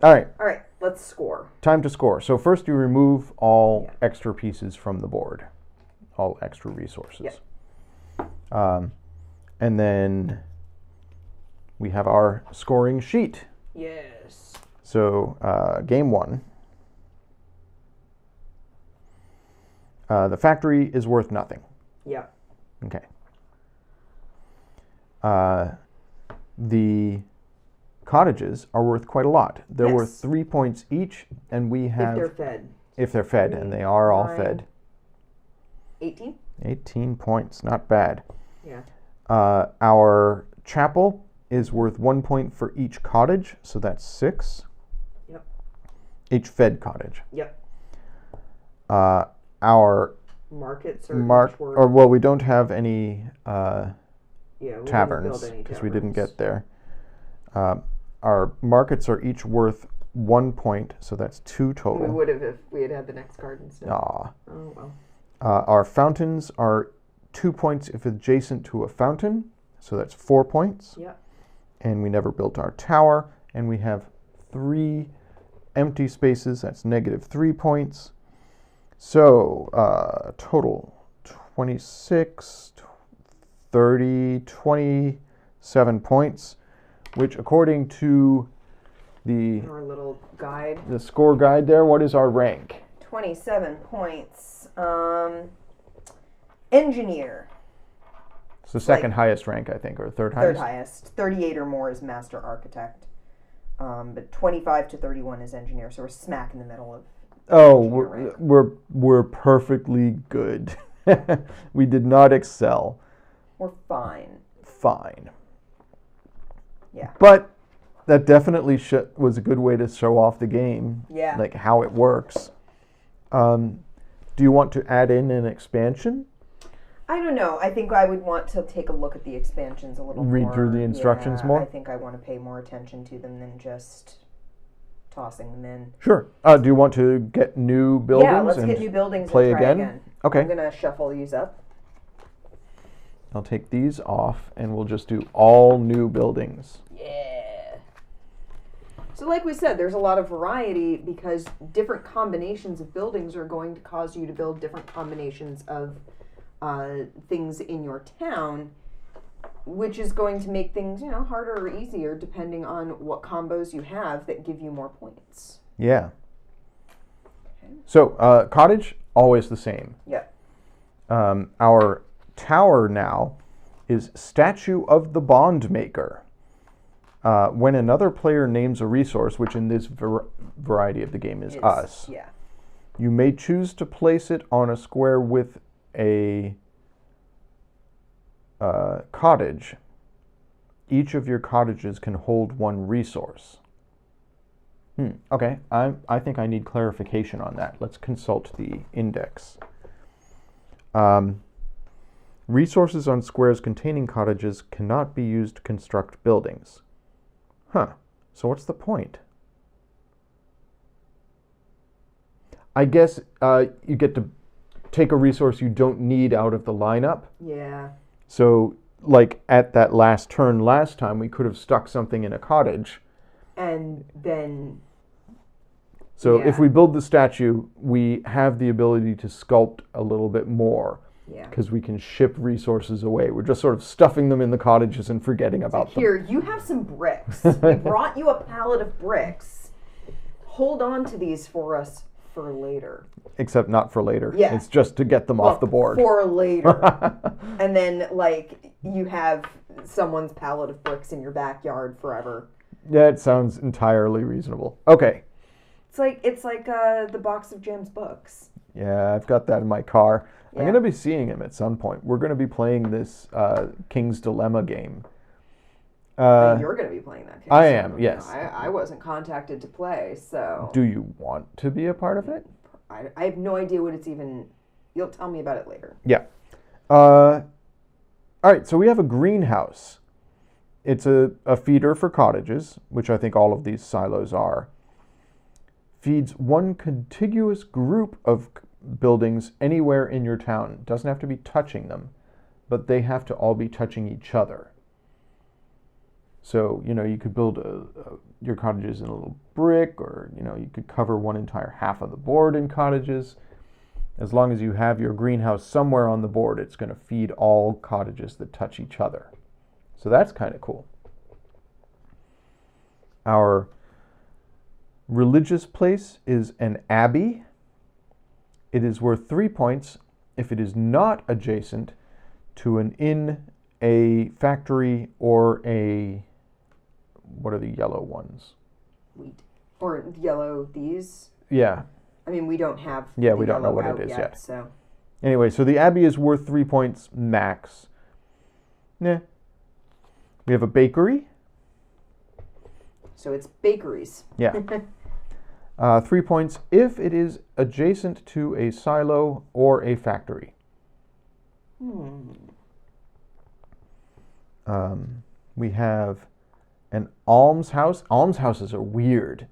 All right, All right, let's score. time to score. So first you remove all Yeah. extra pieces from the board, all extra resources. Yep. And then we have our scoring sheet. Yes. So game one. The factory is worth nothing. Yep. Okay. The cottages are worth quite a lot. They're Yes. worth 3 points each, and we have, If they're fed. and they are all 9, fed. 18? 18 points, not bad. Yeah. Our chapel is worth 1 point for each cottage, so that's 6. Yep. Each fed cottage. Yep. Our Markets are each worth. well, we don't have any Yeah, we didn't taverns build any because we didn't taverns. get there. Our markets are each worth 1 point, so that's 2 We total. would have if we had had the next card instead. Aw. Oh well. Our fountains are 2 points if adjacent to a fountain, so that's 4 points. Yep. And we never built our tower, and we have 3 empty spaces, that's -3 points. So total 26, 30, 27 points, which according to Our little guide. the score guide there, what is our rank? 27 points. Engineer. It's the second highest rank, I think, or third Third highest. highest. 38 or more is master architect. But 25 to 31 is engineer. So we're smack in the middle of. Oh, engineer rank. we're perfectly good. We did not excel. We're fine. Fine. Yeah. But that definitely was a good way to show off the game, Yeah. like how it works. Do you want to add in an expansion? I don't know. I think I would want to take a look at the expansions a little more. Read through the instructions more? I think I want to pay more attention to them than just tossing them in. Sure. Do you want to get new buildings? Yeah, let's and get new buildings play and try again? Okay. I'm going to shuffle these up. I'll take these off, and we'll just do all new buildings. Yeah. So like we said, there's a lot of variety because different combinations of buildings are going to cause you to build different combinations of things in your town, which is going to make things, harder or easier depending on what combos you have that give you more points. Yeah. So cottage, always the same. Yeah. Our tower now is Statue of the Bond Maker. When another player names a resource, which in this variety of the game is us, Yeah. you may choose to place it on a square with a cottage. Each of your cottages can hold 1 resource. Okay, I think I need clarification on that. Let's consult the index. Resources on squares containing cottages cannot be used to construct buildings. Huh. So what's the point? I guess you get to take a resource you don't need out of the lineup. Yeah. So, like at that last turn last time, we could have stuck something in a cottage. And then... So if we build the statue, we have the ability to sculpt a little bit more. Yeah. Because we can ship resources away. We're just sort of stuffing them in the cottages and forgetting about them. Here, you have some bricks. We brought you a pallet of bricks. Hold on to these for us for later. Except not for later. Yeah. It's just to get them off the board. For later. And then, like, you have someone's pallet of bricks in your backyard forever. That sounds entirely reasonable. Okay. It's like the box of Jim's books. Yeah, I've got that in my car. Yeah. I'm going to be seeing him at some point. We're going to be playing this King's Dilemma game. You're going to be playing that game. I am, yes. I wasn't contacted to play, so... Do you want to be a part of it? I have no idea what it's even... You'll tell me about it later. Yeah. All right, so we have a greenhouse. It's a feeder for cottages, which I think all of these silos are. Feeds one contiguous group of buildings anywhere in your town. Doesn't have to be touching them, but they have to all be touching each other. So, you could build your cottages in a little brick, or, you could cover one entire half of the board in cottages. As long as you have your greenhouse somewhere on the board, it's going to feed all cottages that touch each other. So that's kind of cool. Our religious place is an abbey. It is worth 3 points if it is not adjacent to an inn, a factory, or a... What are the yellow ones? Wheat. Or yellow, these? Yeah. I mean, we don't have... Yeah, we don't know what it is yet. So. Anyway, so the abbey is worth 3 points max. Nah. We have a bakery. So it's bakeries. Yeah. 3 points if it is adjacent to a silo or a factory. We have an almshouse. Almshouses are weird.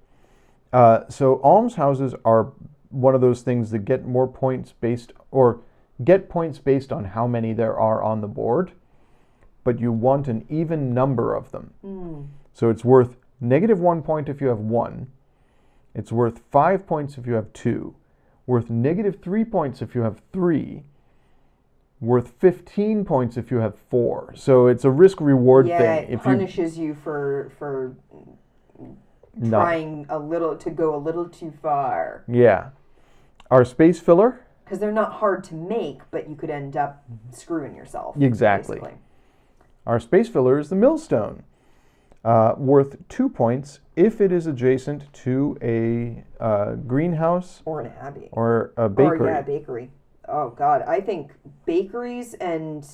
So almshouses are one of those things that get more points based on how many there are on the board, but you want an even number of them. So it's worth -1 point if you have 1. It's worth 5 points if you have 2. Worth -3 points if you have 3. Worth 15 points if you have 4. So it's a risk-reward thing. Yeah, it punishes you for trying to go a little too far. Yeah. Our space filler. Because they're not hard to make, but you could end up screwing yourself. Exactly. Basically. Our space filler is the millstone. Worth 2 points if it is adjacent to a greenhouse. Or an abbey. Or a bakery. Or, bakery. Oh, God. I think bakeries and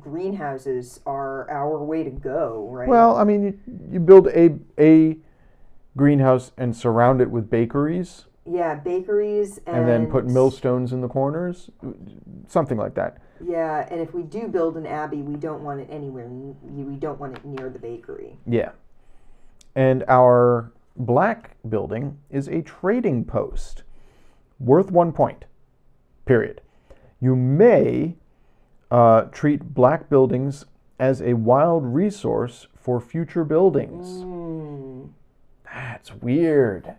greenhouses are our way to go, right? Well, I mean, you build a greenhouse and surround it with bakeries. Yeah, bakeries and then put millstones in the corners. Something like that. Yeah, and if we do build an abbey, we don't want it we don't want it near the bakery. Yeah. And our black building is a trading post. Worth 1 point. Period. You may treat black buildings as a wild resource for future buildings. That's weird.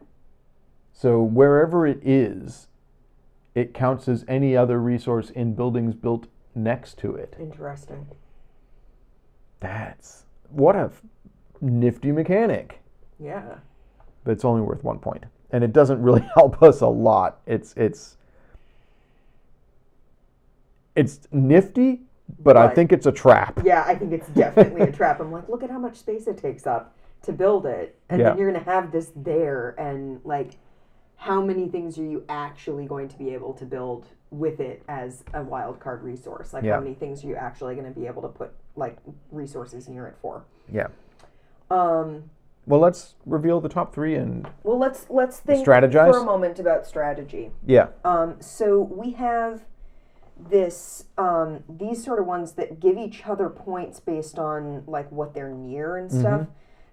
So wherever it is, it counts as any other resource in buildings built next to it. Interesting. What a nifty mechanic. Yeah. But it's only worth 1 point. And it doesn't really help us a lot. It's nifty, but I think it's a trap. Yeah, I think it's definitely a trap. I'm like, look at how much space it takes up to build it. And then you're going to have this there, and like, how many things are you actually going to be able to build with it as a wild card resource? Like, how many things are you actually going to be able to put like resources near it for? Yeah. Well, let's reveal the top 3 and let's think strategize for a moment about strategy. Yeah. So we have these sort of ones that give each other points based on like what they're near and stuff.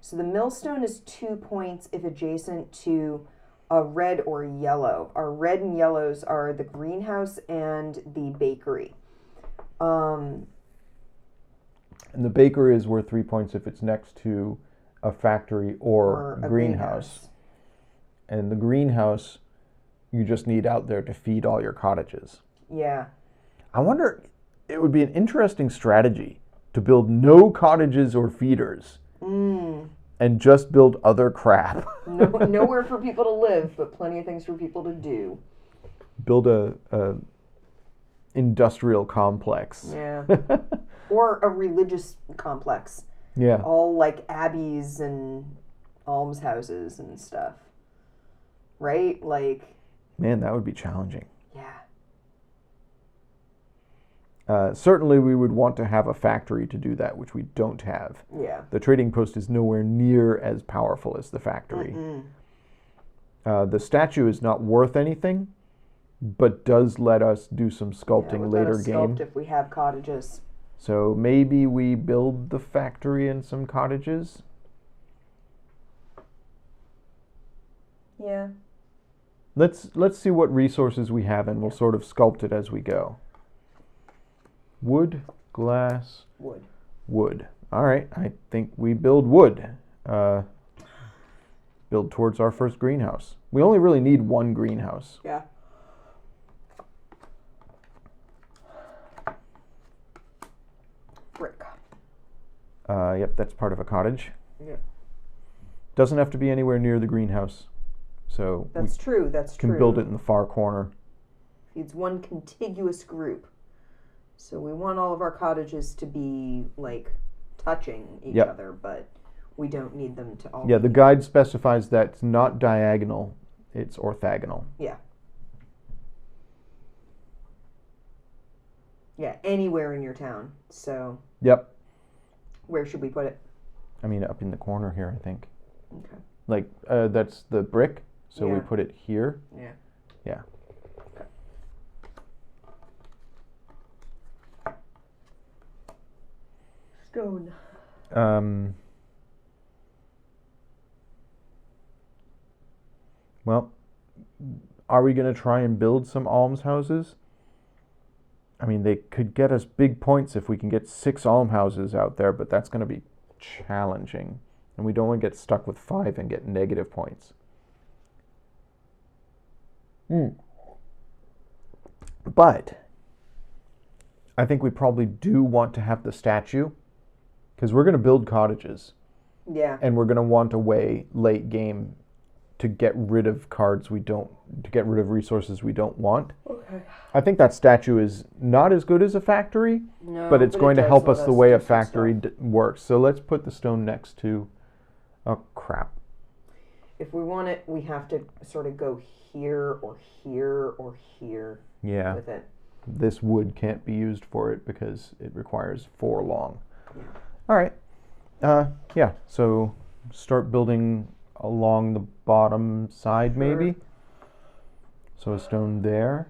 So the millstone is 2 points if adjacent to a red or yellow. Our red and yellows are the greenhouse and the bakery. And the bakery is worth 3 points if it's next to a factory or a greenhouse. And the greenhouse, you just need out there to feed all your cottages. Yeah. I wonder, it would be an interesting strategy to build no cottages or feeders and just build other crap. Nowhere for people to live, but plenty of things for people to do. Build a industrial complex. Yeah. Or a religious complex. Yeah. All like abbeys and almshouses and stuff. Right? Like... Man, that would be challenging. Yeah. Certainly we would want to have a factory to do that, which we don't have. Yeah. The trading post is nowhere near as powerful as the factory. The statue is not worth anything, but does let us do some sculpting later game. Sculpt if we have cottages. So maybe we build the factory and some cottages. Yeah. Let's see what resources we have, and we'll sort of sculpt it as we go. Wood, glass, wood. All right, I think we build wood. Build towards our first greenhouse. We only really need one greenhouse. Yeah. Brick. Yep, that's part of a cottage. Yeah. Doesn't have to be anywhere near the greenhouse. So that's true. That's true. Can build it in the far corner. It's one contiguous group. So we want all of our cottages to be like touching each other, but we don't need them to all. Yeah, the guide specifies that it's not diagonal, it's orthogonal. Yeah. Yeah, anywhere in your town. So. Yep. Where should we put it? I mean, up in the corner here, I think. Okay. Like, that's the brick, so we put it here. Yeah. Yeah. Stone. Well, are we going to try and build some almshouses? I mean, they could get us big points if we can get 6 almshouses out there, but that's going to be challenging. And we don't want to get stuck with 5 and get negative points. But I think we probably do want to have the statue, because we're going to build cottages. Yeah. And we're going to want a way late game to get rid of to get rid of resources we don't want. Okay. I think that statue is not as good as a factory, but it's going to help us the way a factory works. So let's put the stone next to... Oh, crap. If we want it, we have to sort of go here or here or here with it. This wood can't be used for it because it requires 4 long. Yeah. All right. Yeah, so start building along the bottom side, maybe. So a stone there.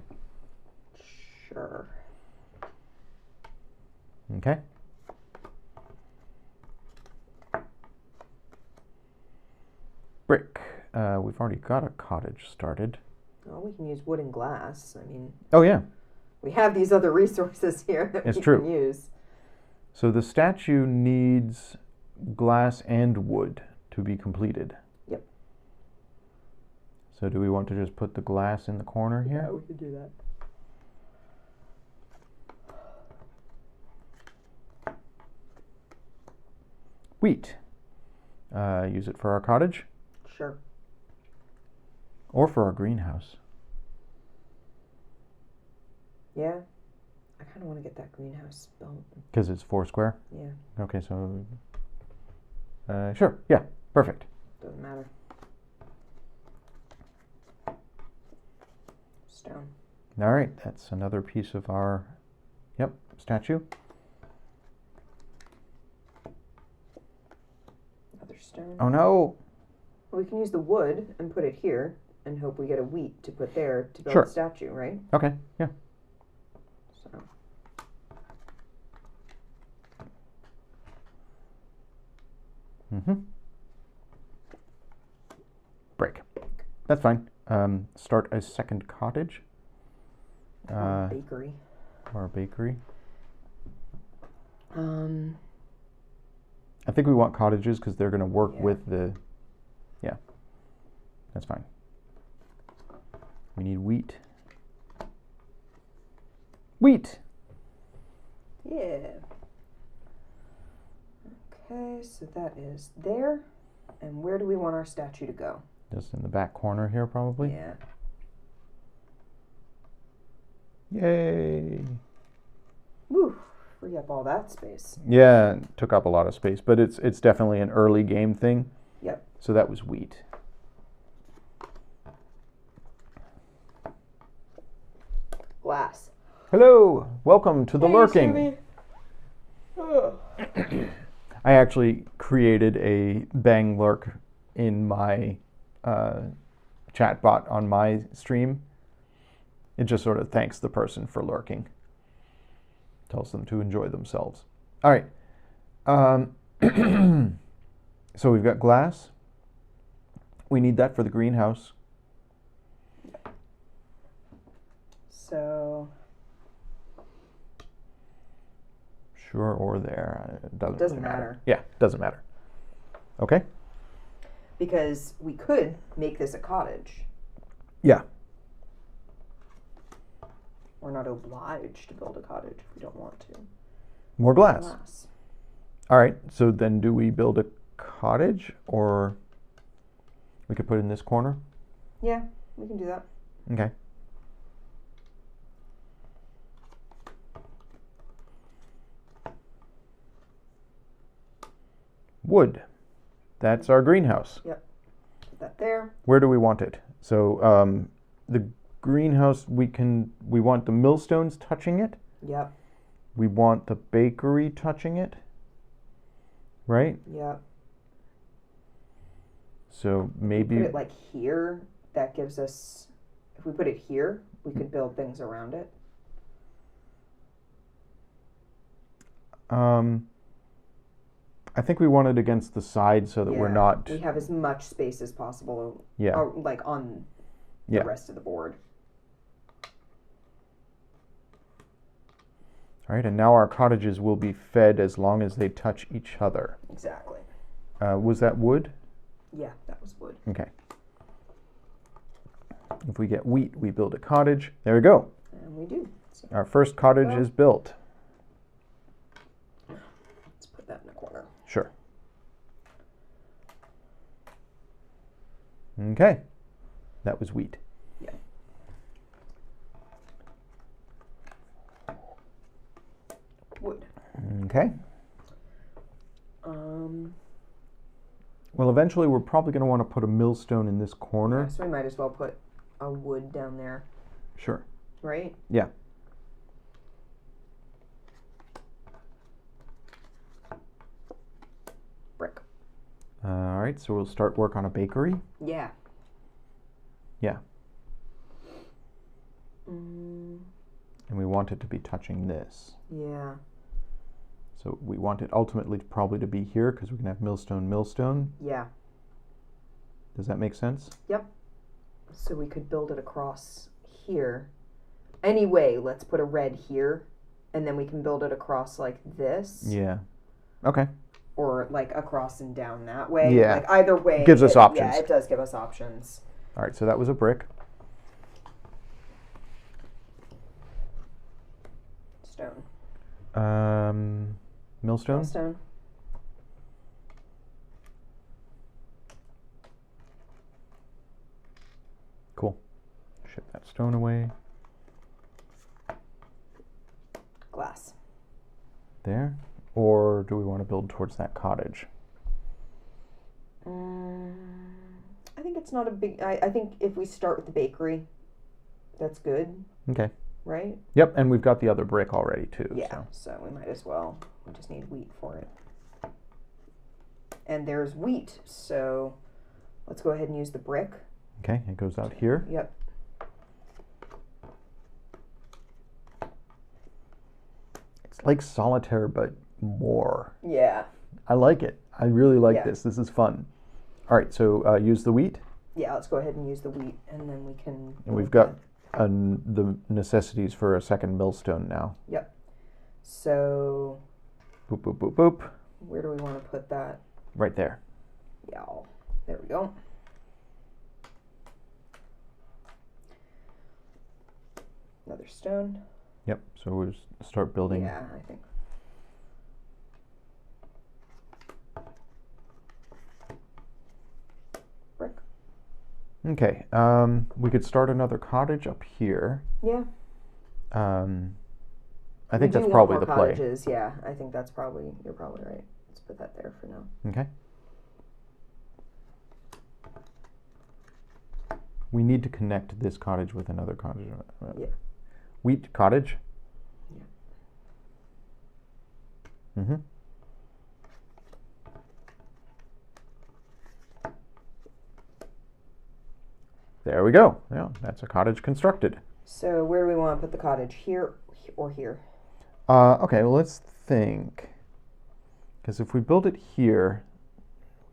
Sure. Okay. Brick. We've already got a cottage started. Well, we can use wood and glass. I mean... Oh, yeah. We have these other resources here that we can use. So the statue needs glass and wood to be completed. Yep. So do we want to just put the glass in the corner here? Yeah, we could do that. Wheat. Use it for our cottage? Sure. Or for our greenhouse. Yeah. I kind of want to get that greenhouse built. Because it's 4 square? Yeah. Okay, so... sure, yeah, perfect. Doesn't matter. Stone. All right, that's another piece of our, statue. Another stone. Oh no! Well, we can use the wood and put it here and hope we get a wheat to put there to build the statue, right? Okay, yeah. So. That's fine. Start a second cottage. Bakery. Or a bakery. Um, I think we want cottages because they're going to work Yeah. with the... Yeah, that's fine. We need wheat. Wheat! yeah. Okay, so that is there. And where do we want our statue to go? Just in the back corner here, probably. Yeah. Yay! Woo! Free up all that space. Yeah, it took up a lot of space, but it's definitely an early game thing. Yep. So that was wheat. Glass. Hello! Welcome to the Hey, lurking. Sammy. Oh. I actually created a bang lurk in my chat bot on my stream. It just sort of thanks the person for lurking. Tells them to enjoy themselves. All right. So we've got glass. We need that for the greenhouse. So Sure, or there. It doesn't doesn't really matter. Yeah, doesn't matter. Okay? because we could make this a cottage. Yeah. We're not obliged to build a cottage if we don't want to. More glass. Glass. All right, so then do we build a cottage, or we could put it in this corner? Yeah, we can do that. Okay. Wood. That's our greenhouse. Yep. Put that there. Where do we want it? So the greenhouse, we want the millstones touching it. Yep. We want the bakery touching it. Right? Yep. So maybe Put it like here. That gives us, if we put it here, we could build things around it. I think we want it against the side so that we're not. We have as much space as possible. Yeah. Like on Yeah. the rest of the board. All right, and now our cottages will be fed as long as they touch each other. Exactly. Was that wood? Yeah, that was wood. Okay. If we get wheat, we build a cottage. There we go. And we do. So Our first cottage Go. is built. let's put that in the corner. Sure. Okay. That was wheat. Yeah. Wood. Okay. Well, eventually we're probably going to want to put a millstone in this corner. So we might as well put a wood down there, Sure. right? Yeah. Brick. All right, so we'll start work on a bakery. Yeah. Yeah. Mm, And we want it to be touching this. yeah. So we want it ultimately probably to be here because we can have millstone, millstone. Yeah. Does that make sense? So we could build it across here. Anyway, let's put a red here, and then we can build it across like this. Yeah. Okay. Or like across and down that way. Yeah. Like either way. Gives us options. Yeah, it does give us options. All right, so that was a brick. Stone. Millstone? Stone. Cool. Ship that stone away. Glass. There. Or do we want to build towards that cottage? I think it's not a big. I think if we start with the bakery, that's good, Okay. right? Yep, and we've got the other brick already too. Yeah. So. So we might as well. We just need wheat for it. And there's wheat, so let's go ahead and use the brick. Okay, it goes out here. Yep. It's like solitaire, but more. Yeah. I like it. I really like Yeah. this. This is fun. All right, so use the wheat. Yeah, let's go ahead and use the wheat, and then we can. And we've got the necessities for a second millstone now. Yep. So. Boop, boop, boop, boop. Where do we want to put that? Right there. Yeah. There we go. Another stone. Yep. So we'll start building. Yeah, I think. Brick. Okay. We could start another cottage up here. Yeah. I think that's probably the play. Cottages. Yeah, I think that's probably, you're probably right. Let's put that there for now. Okay. We need to connect this cottage with another cottage. Yeah. Wheat cottage. Yeah. Mm-hmm. There we go. Yeah, that's a cottage constructed. So where do we want to put the cottage? Here or here? Okay, well, let's think. Because if we build it here,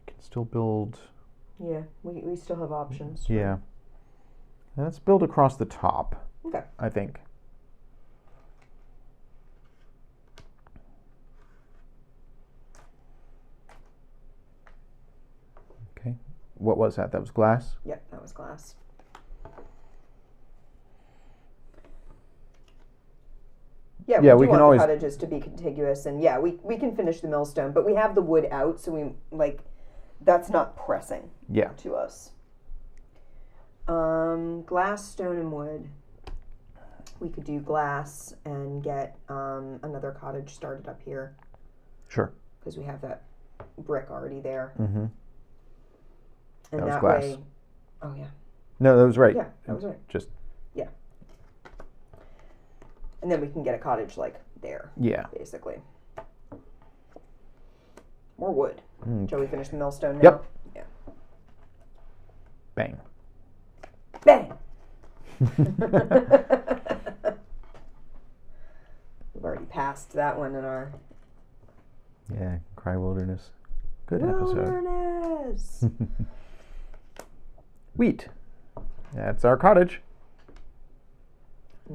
we can still build... Yeah, we still have options. Yeah. Let's build across the top. Okay. I think. Okay. What was that? That was glass? Yep, that was glass. Yeah, we can want the cottages to be contiguous, and yeah, we can finish the millstone, but we have the wood out, so we that's not pressing. Yeah. To us. Glass, stone, and wood. We could do glass and get another cottage started up here. Sure. Because we have that brick already there. Mm-hmm. And that was glass. way. Oh yeah. No, that was right. Yeah, that was right. Just. Yeah. And then we can get a cottage like there. Yeah. Basically. More wood. Shall we finish the millstone now? Yep. Yeah. Bang. Bang! We've already passed that one in our... Yeah, Cry Wilderness. Good episode. Wilderness! Wheat. That's our cottage.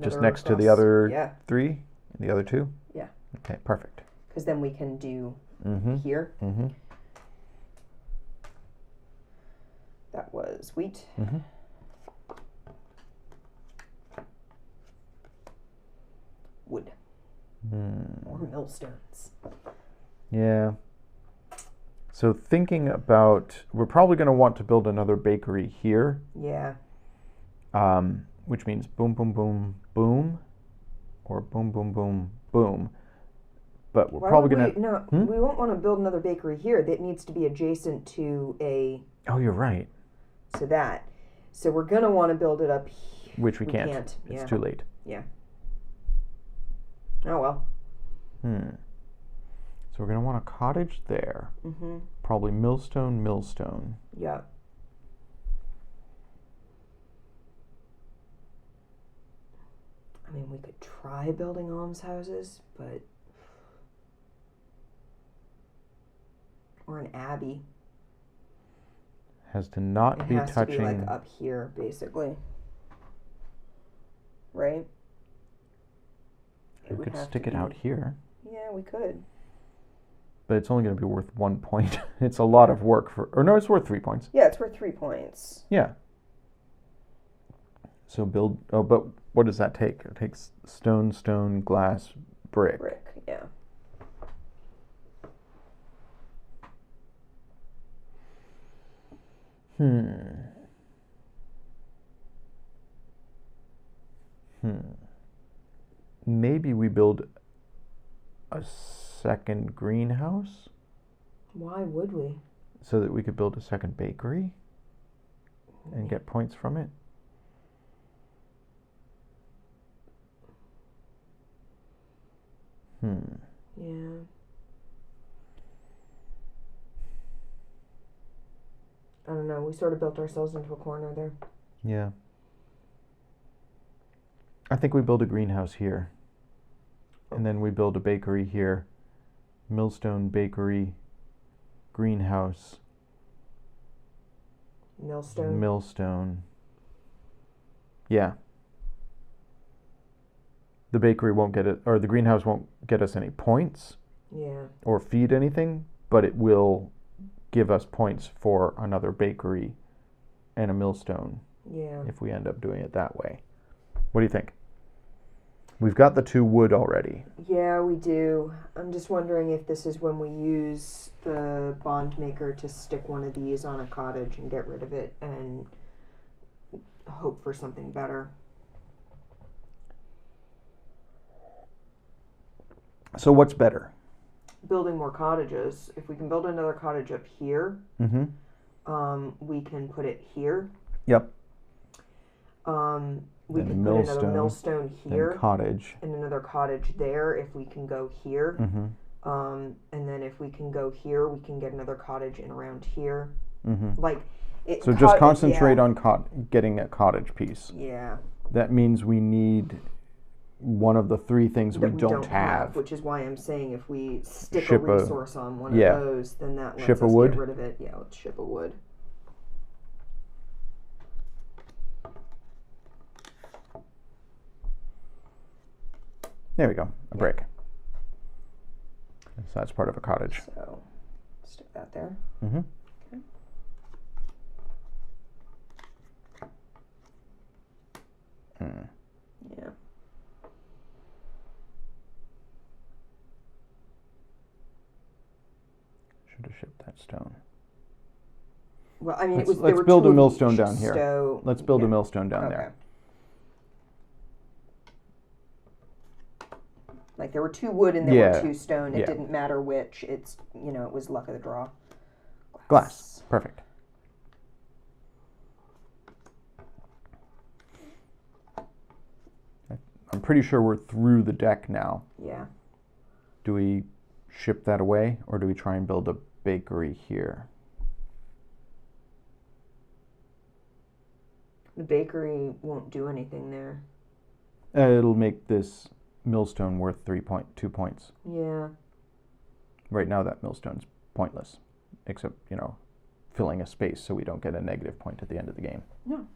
Just next to the other three and the other two? Yeah. Okay, perfect. Because then we can do here. Mm-hmm. That was wheat. Mm-hmm. Wood. Or millstones. Yeah. So thinking about, we're probably going to want to build another bakery here. Yeah. Which means boom, boom, boom, boom, or boom, boom, boom, boom. But we're probably going to... No, we won't want to build another bakery here. That needs to be adjacent to a... Oh, you're right. So we're going to want to build it up here. Which we can't. It's too late. Yeah. Oh, well. So we're going to want a cottage there. Mm-hmm. Probably millstone. Yeah. I mean, we could try building almshouses, but... Or an abbey. Has to not be touching... It has to be, like, up here, basically. Right? We could stick it out here. Yeah, we could. But it's only going to be worth 1 point. It's a lot of work for... Or no, it's worth 3 points. Yeah, it's worth 3 points. Yeah. So build... Oh, but what does that take? It takes stone, glass, brick. Brick, yeah. Maybe we build a second greenhouse. Why would we? So that we could build a second bakery and get points from it. Yeah. I don't know. We sort of built ourselves into a corner there. Yeah. I think we build a greenhouse here. And then we build a bakery here. Millstone bakery, greenhouse, Millstone. Millstone. Yeah. The bakery won't get it, or the greenhouse won't get us any points. Yeah. Or feed anything, but it will give us points for another bakery and a millstone. Yeah. If we end up doing it that way. What do you think? We've got the 2 wood already. Yeah, we do. I'm just wondering if this is when we use the bond maker to stick one of these on a cottage and get rid of it and hope for something better. So what's better? Building more cottages. If we can build another cottage up here, we can put it here. Yep. We Then can put another millstone here. Then cottage. And another cottage there if we can go here. And then if we can go here, we can get another cottage in around here. Like, so just concentrate on getting a cottage piece. Yeah. That means we need one of the 3 things we don't have. Which is why I'm saying if we stick a resource on one of those, then that lets us get rid of it. Yeah, let's ship a wood. There we go. A brick. So that's part of a cottage. So stick that there. Okay. Yeah. Should have shipped that stone. Well, I mean, let's build a millstone down here. Let's build a millstone down there. Like there were 2 wood and there were 2 stone. It didn't matter which. It's, it was luck of the draw. Glass. Perfect. I'm pretty sure we're through the deck now. Yeah. Do we ship that away or do we try and build a bakery here? The bakery won't do anything there. It'll make this millstone worth 2 points. Yeah. Right now that millstone's pointless, except, filling a space so we don't get a negative point at the end of the game. No.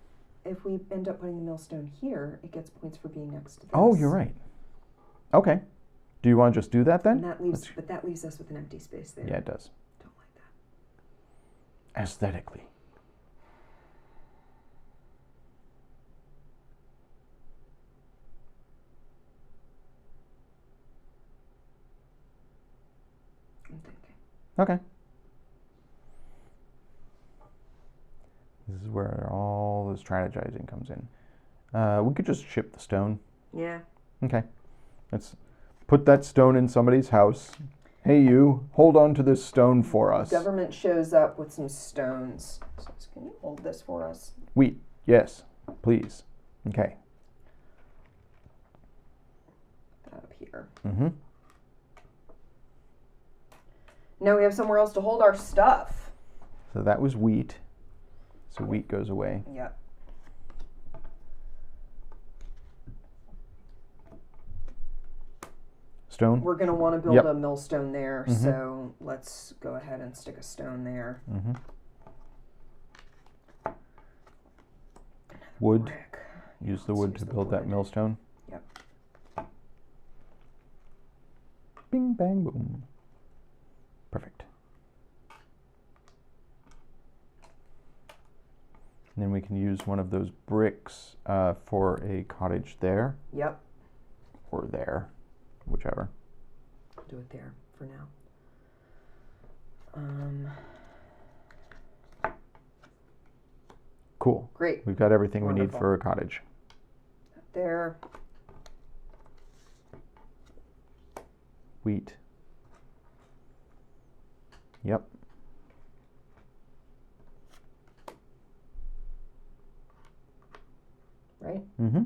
If we end up putting the millstone here, it gets points for being next to this. Oh, you're right. Okay. Do you want to just do that then? And that leaves us with an empty space there. Yeah, it does. Don't like that. Aesthetically. I'm thinking. Okay. This is where all the strategizing comes in. We could just ship the stone. Yeah. Okay. Let's put that stone in somebody's house. Hey, you, hold on to this stone for us. Government shows up with some stones. So can you hold this for us? Wheat. Yes, please. Okay. Put that up here. Mm-hmm. Now we have somewhere else to hold our stuff. So that was wheat. So wheat goes away. Yep. Stone? We're going to want to build a millstone there, so let's go ahead and stick a stone there. Mm-hmm. Wood. Brick. Use the wood to build that millstone. Yep. Bing, bang, boom. Perfect. And then we can use one of those bricks for a cottage there. Yep. Or there, whichever. I'll do it there for now. Cool. Great. We've got everything we need Wonderful. for a cottage. There. Wheat. Yep. Right? Mm-hmm.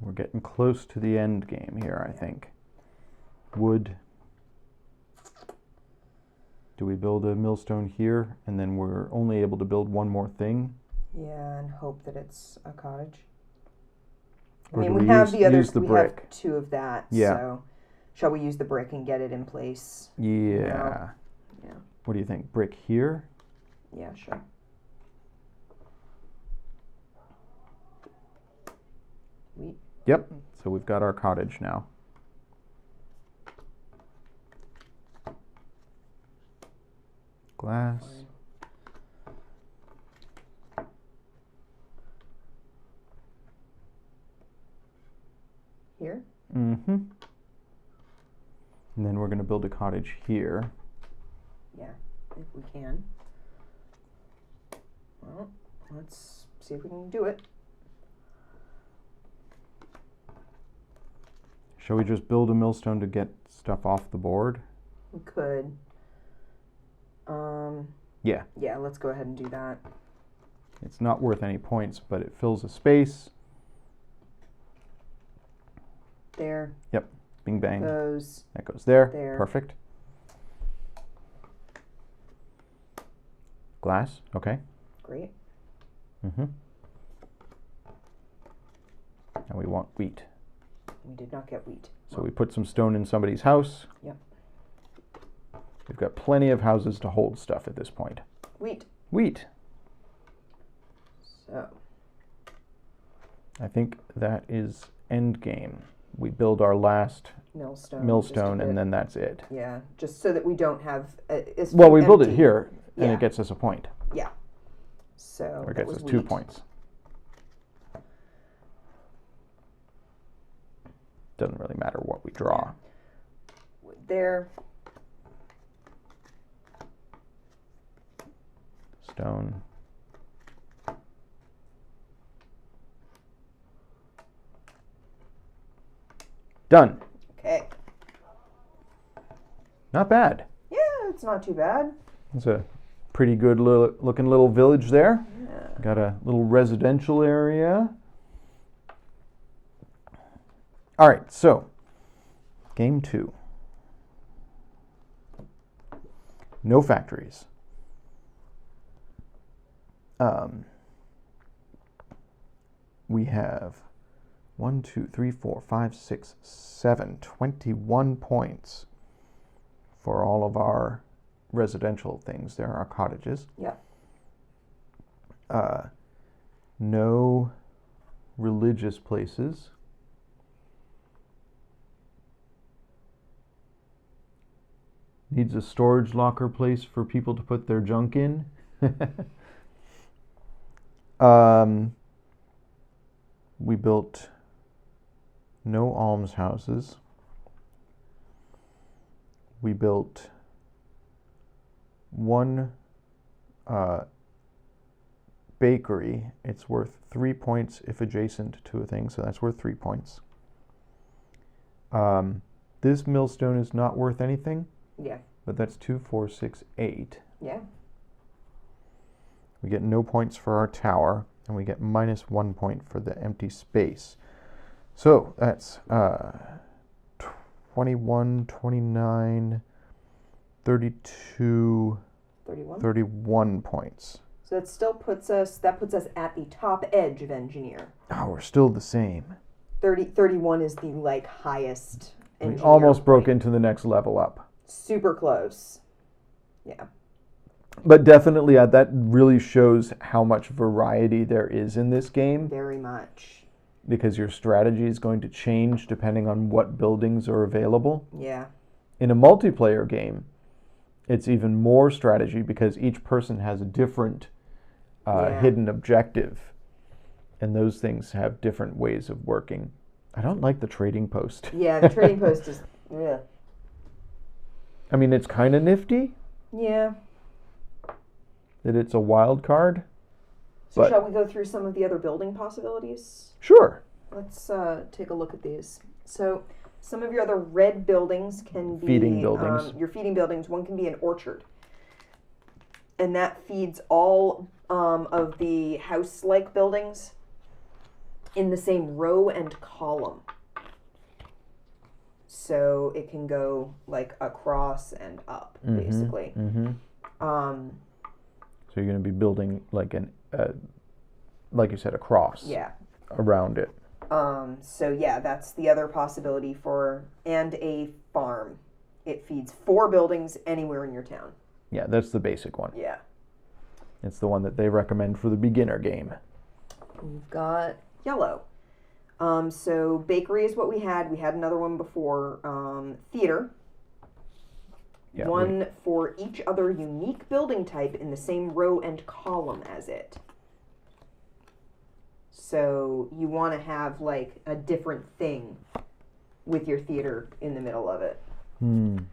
We're getting close to the end game here, I think. Wood. Do we build a millstone here, and then we're only able to build one more thing? Yeah, and hope that it's a cottage. I Or mean, do we have the other. use the We brick? have 2 of that. Yeah. So, shall we use the brick and get it in place? Yeah. Yeah. What do you think? Brick here? Yeah, sure. Wheat. Yep. So we've got our cottage now. Glass. Here? Mm-hmm. And then we're going to build a cottage here. Yeah, if we can. Well, let's see if we can do it. Shall we just build a millstone to get stuff off the board? We could. Yeah. Yeah, let's go ahead and do that. It's not worth any points, but it fills a space. There. Yep. Bing bang. Goes. That goes there. There. Perfect. Glass. Okay. Great. Mm-hmm. And we want wheat. We did not get wheat. So we put some stone in somebody's house. Yep. We've got plenty of houses to hold stuff at this point. Wheat. Wheat. So. I think that is end game. We build our last millstone and then that's it. Yeah, just so that we don't have. Well, we build it empty. here and Yeah. it gets us a point. Yeah. So. Or it that gets was us 2 wheat. points. Doesn't really matter what we draw. There. Stone. Done. Okay. Not bad. Yeah, it's not too bad. It's a pretty good looking little village there. Yeah. Got a little residential area. All right, so game 2. No factories. We have 1, 2, 3, 4, 5, 6, 7, 21 points for all of our residential things. There are cottages. Yeah. No religious places. Needs a storage locker place for people to put their junk in. We built no almshouses. We built one bakery. It's worth 3 points if adjacent to a thing, so that's worth 3 points. This millstone is not worth anything. Yeah. But that's 2, 4, 6, 8. Yeah. We get no points for our tower, and we get -1 point for the empty space. So that's 21, 29, 32, 31 points. So that still puts us at the top edge of engineer. Oh, we're still the same. 31 is the highest engineer. We almost broke point. into the next level up. Super close. Yeah. But definitely that really shows how much variety there is in this game. Very much. Because your strategy is going to change depending on what buildings are available. Yeah. In a multiplayer game, it's even more strategy because each person has a different hidden objective. And those things have different ways of working. I don't like the trading post. Yeah, the trading post is... Yeah. I mean, it's kind of nifty. Yeah. That it's a wild card. So shall we go through some of the other building possibilities? Sure. Let's take a look at these. So some of your other red buildings can be... Feeding buildings. Your feeding buildings. One can be an orchard. And that feeds all of the house-like buildings in the same row and column. So it can go across and up, basically. Mm-hmm. So you're going to be building like you said, a cross. Yeah. Around it. So yeah, that's the other possibility and a farm. It feeds 4 buildings anywhere in your town. Yeah, that's the basic one. Yeah. It's the one that they recommend for the beginner game. We've got yellow. So bakery is what we had. We had another one before. Theater. Yeah, one for each other unique building type in the same row and column as it. So you want to have like a different thing with your theater in the middle of it. And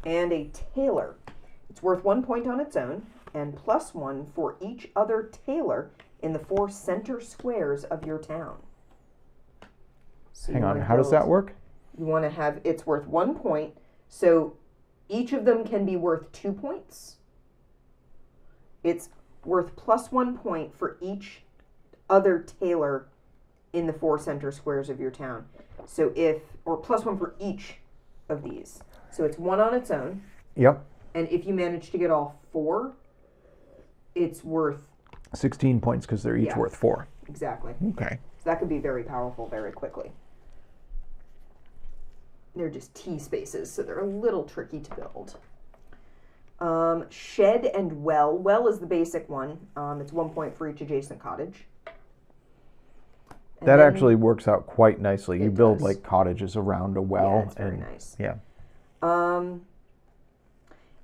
a tailor. It's worth 1 point on its own and +1 for each other tailor in the 4 center squares of your town. So hang on, how does that work? You want to have, it's worth 1 point. So each of them can be worth 2 points. It's worth +1 point for each other tailor in the 4 center squares of your town. So or +1 for each of these. So it's 1 on its own. Yep. And if you manage to get all 4, it's worth 16 points because they're each worth 4. Exactly. Okay. So that could be very powerful very quickly. They're just T spaces, so they're a little tricky to build. Shed and well. Well is the basic one. It's 1 point for each adjacent cottage. And that actually works out quite nicely. You build does. like cottages around a well. Yeah, it's very nice. Yeah.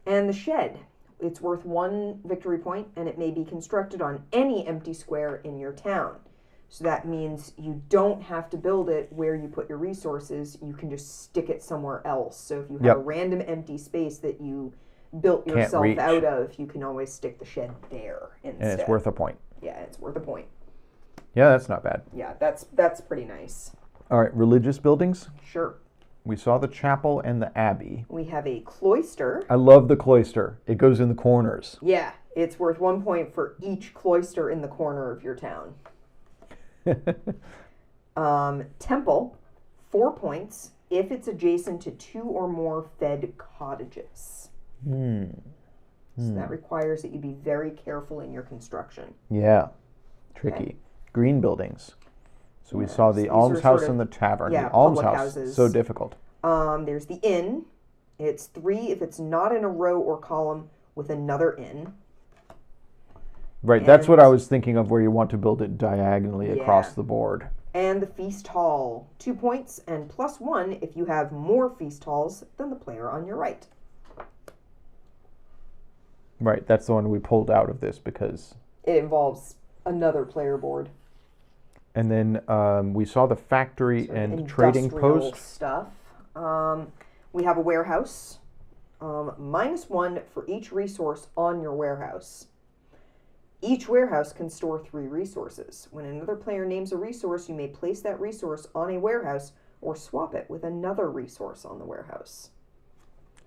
And the shed. It's worth 1 victory point, and it may be constructed on any empty square in your town. So that means you don't have to build it where you put your resources. You can just stick it somewhere else. So if you have a random empty space that you built yourself out of, you can always stick the shed there instead. And it's worth a point. Yeah, it's worth a point. Yeah, that's not bad. Yeah, that's pretty nice. All right, religious buildings. Sure. We saw the chapel and the abbey. We have a cloister. I love the cloister. It goes in the corners. Yeah, it's worth 1 point for each cloister in the corner of your town. Temple, 4 points if it's adjacent to 2 or more fed cottages. So that requires that you be very careful in your construction. Yeah, tricky. Okay. Green buildings. So we saw the almshouse and the tavern. Yeah, the almshouse, so difficult. There's the inn. It's 3 if it's not in a row or column with another inn. Right, that's what I was thinking of, where you want to build it diagonally across the board. And the feast hall, 2 points and +1 if you have more feast halls than the player on your right. Right, that's the one we pulled out of this because it involves another player board. And then we saw the factory and trading post stuff. We have a warehouse. -1 for each resource on your warehouse. Each warehouse can store 3 resources. When another player names a resource, you may place that resource on a warehouse or swap it with another resource on the warehouse.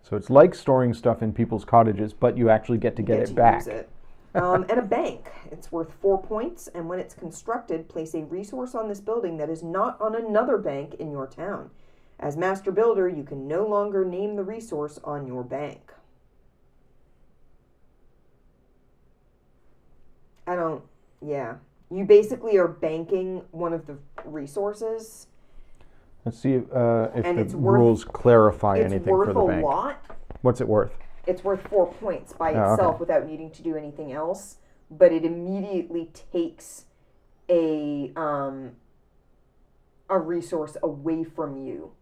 So it's like storing stuff in people's cottages, but you actually get to get it back. Use it. And a bank. It's worth 4 points, and when it's constructed, place a resource on this building that is not on another bank in your town. As master builder, you can no longer name the resource on your bank. You basically are banking one of the resources. Let's see if the rules clarify anything for the bank. It's worth a lot. What's it worth? It's worth 4 points by itself without needing to do anything else, but it immediately takes a resource away from you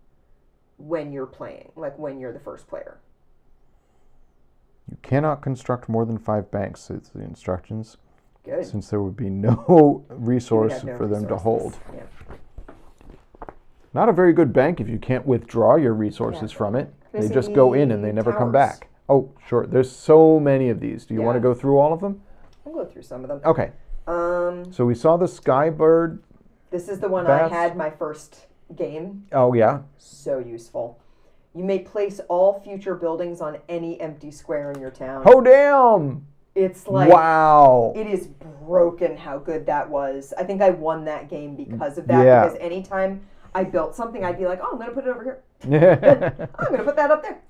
when you're playing, like when you're the first player. You cannot construct more than 5 banks, it's the instructions. Good. Since there would be no resource for them to hold. Yeah. Not a very good bank if you can't withdraw your resources from it. They just go in and they never come back. Oh, sure. There's so many of these. Do you want to go through all of them? I'll go through some of them. Okay. So we saw the Skybird. This is the one I had my first game. Oh, yeah. So useful. You may place all future buildings on any empty square in your town. Oh, damn! It's like, wow. It is broken how good that was. I think I won that game because of that. Yeah. Because anytime I built something, I'd be like, oh, I'm going to put it over here. I'm going to put that up there.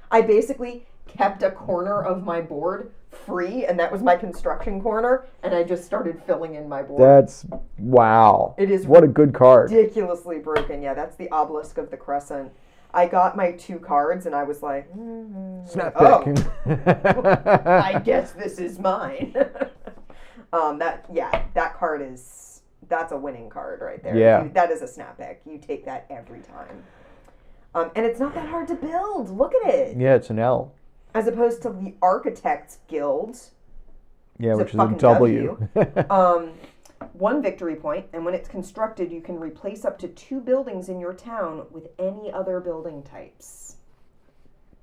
I basically kept a corner of my board free, and that was my construction corner, and I just started filling in my board. That's, wow. It is what a good card. Ridiculously broken. Yeah, that's the obelisk of the crescent. I got my 2 cards, and I was like, Snap oh, pick. I guess this is mine. That card that's a winning card right there. Yeah. That is a snap pick. You take that every time. And it's not that hard to build. Look at it. Yeah, it's an L. As opposed to the Architects Guild. Yeah, which is a W. 1 victory point, and when it's constructed, you can replace up to 2 buildings in your town with any other building types.